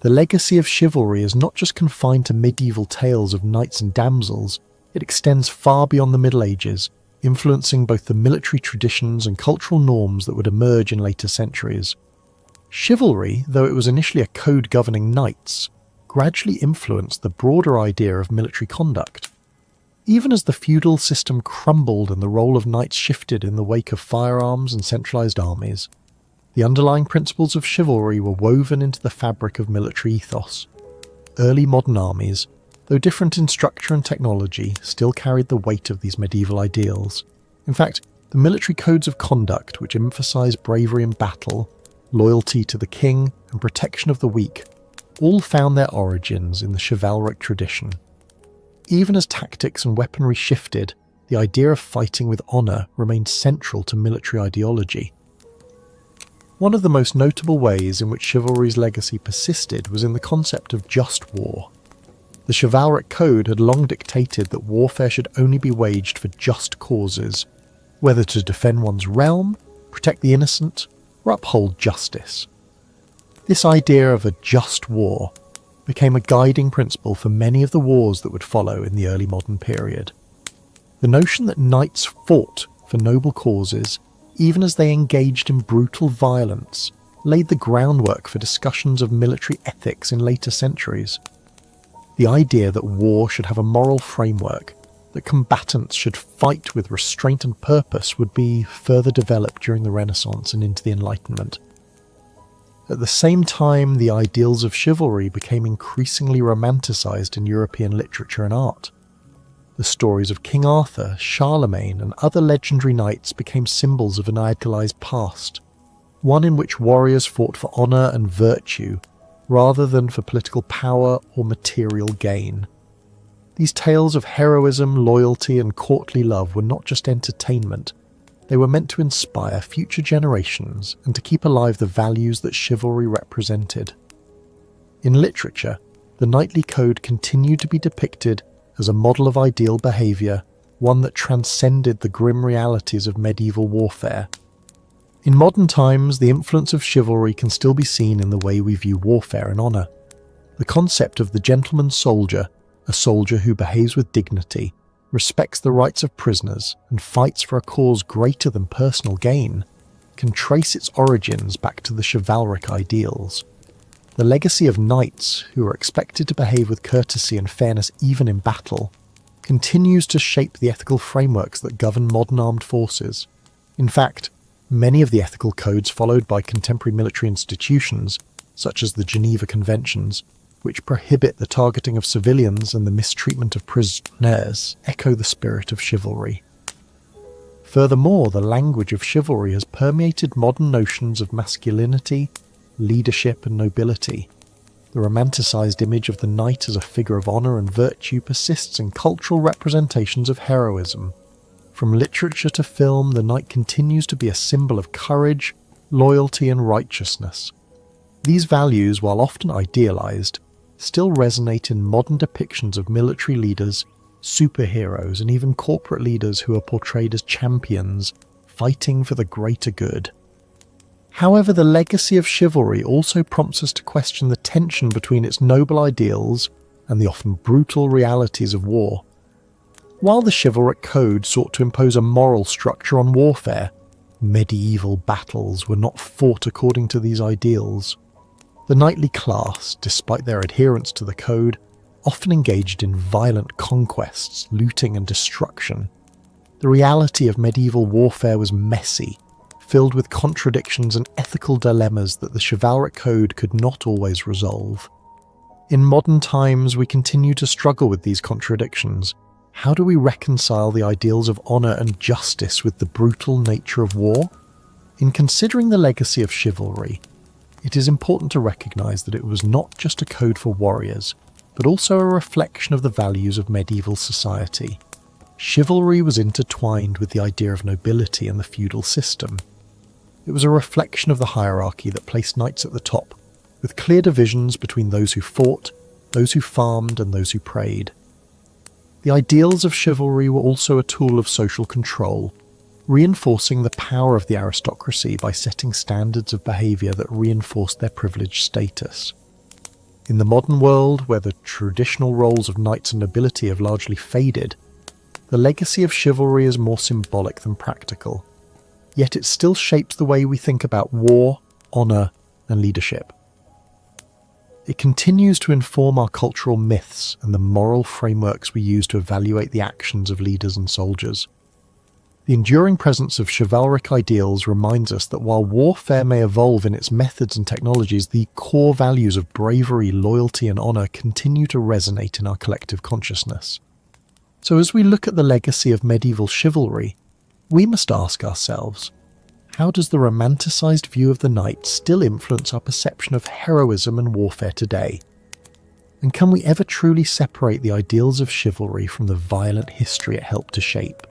The legacy of chivalry is not just confined to medieval tales of knights and damsels, it extends far beyond the Middle Ages, influencing both the military traditions and cultural norms that would emerge in later centuries. Chivalry, though it was initially a code governing knights, gradually influenced the broader idea of military conduct. Even as the feudal system crumbled and the role of knights shifted in the wake of firearms and centralised armies, the underlying principles of chivalry were woven into the fabric of military ethos. Early modern armies, though different in structure and technology, still carried the weight of these medieval ideals. In fact, the military codes of conduct, which emphasise bravery in battle, loyalty to the king and protection of the weak, all found their origins in the chivalric tradition. Even as tactics and weaponry shifted, the idea of fighting with honour remained central to military ideology. One of the most notable ways in which chivalry's legacy persisted was in the concept of just war. The chivalric code had long dictated that warfare should only be waged for just causes, whether to defend one's realm, protect the innocent, or uphold justice. This idea of a just war became a guiding principle for many of the wars that would follow in the early modern period. The notion that knights fought for noble causes, even as they engaged in brutal violence, laid the groundwork for discussions of military ethics in later centuries. The idea that war should have a moral framework, that combatants should fight with restraint and purpose would be further developed during the Renaissance and into the Enlightenment. At the same time, the ideals of chivalry became increasingly romanticised in European literature and art. The stories of King Arthur, Charlemagne, and other legendary knights became symbols of an idealised past, one in which warriors fought for honour and virtue rather than for political power or material gain. These tales of heroism, loyalty, and courtly love were not just entertainment, they were meant to inspire future generations and to keep alive the values that chivalry represented. In literature, the knightly code continued to be depicted as a model of ideal behaviour, one that transcended the grim realities of medieval warfare. In modern times, the influence of chivalry can still be seen in the way we view warfare and honour. The concept of the gentleman soldier, a soldier who behaves with dignity, respects the rights of prisoners, and fights for a cause greater than personal gain, can trace its origins back to the chivalric ideals. The legacy of knights, who are expected to behave with courtesy and fairness even in battle, continues to shape the ethical frameworks that govern modern armed forces. In fact, many of the ethical codes followed by contemporary military institutions, such as the Geneva Conventions, which prohibit the targeting of civilians and the mistreatment of prisoners, echo the spirit of chivalry. Furthermore, the language of chivalry has permeated modern notions of masculinity, leadership, and nobility. The romanticised image of the knight as a figure of honour and virtue persists in cultural representations of heroism. From literature to film, the knight continues to be a symbol of courage, loyalty, and righteousness. These values, while often idealised, still resonate in modern depictions of military leaders, superheroes, and even corporate leaders who are portrayed as champions, fighting for the greater good. However, the legacy of chivalry also prompts us to question the tension between its noble ideals and the often brutal realities of war. While the chivalric code sought to impose a moral structure on warfare, medieval battles were not fought according to these ideals. The knightly class, despite their adherence to the code, often engaged in violent conquests, looting, and destruction. The reality of medieval warfare was messy, filled with contradictions and ethical dilemmas that the chivalric code could not always resolve. In modern times, we continue to struggle with these contradictions. How do we reconcile the ideals of honour and justice with the brutal nature of war? In considering the legacy of chivalry, it is important to recognise that it was not just a code for warriors, but also a reflection of the values of medieval society. Chivalry was intertwined with the idea of nobility and the feudal system. It was a reflection of the hierarchy that placed knights at the top, with clear divisions between those who fought, those who farmed, and those who prayed. The ideals of chivalry were also a tool of social control, reinforcing the power of the aristocracy by setting standards of behaviour that reinforced their privileged status. In the modern world, where the traditional roles of knights and nobility have largely faded, the legacy of chivalry is more symbolic than practical, yet it still shapes the way we think about war, honour, and leadership. It continues to inform our cultural myths and the moral frameworks we use to evaluate the actions of leaders and soldiers. The enduring presence of chivalric ideals reminds us that while warfare may evolve in its methods and technologies, the core values of bravery, loyalty, and honour continue to resonate in our collective consciousness. So as we look at the legacy of medieval chivalry, we must ask ourselves, how does the romanticised view of the knight still influence our perception of heroism and warfare today? And can we ever truly separate the ideals of chivalry from the violent history it helped to shape?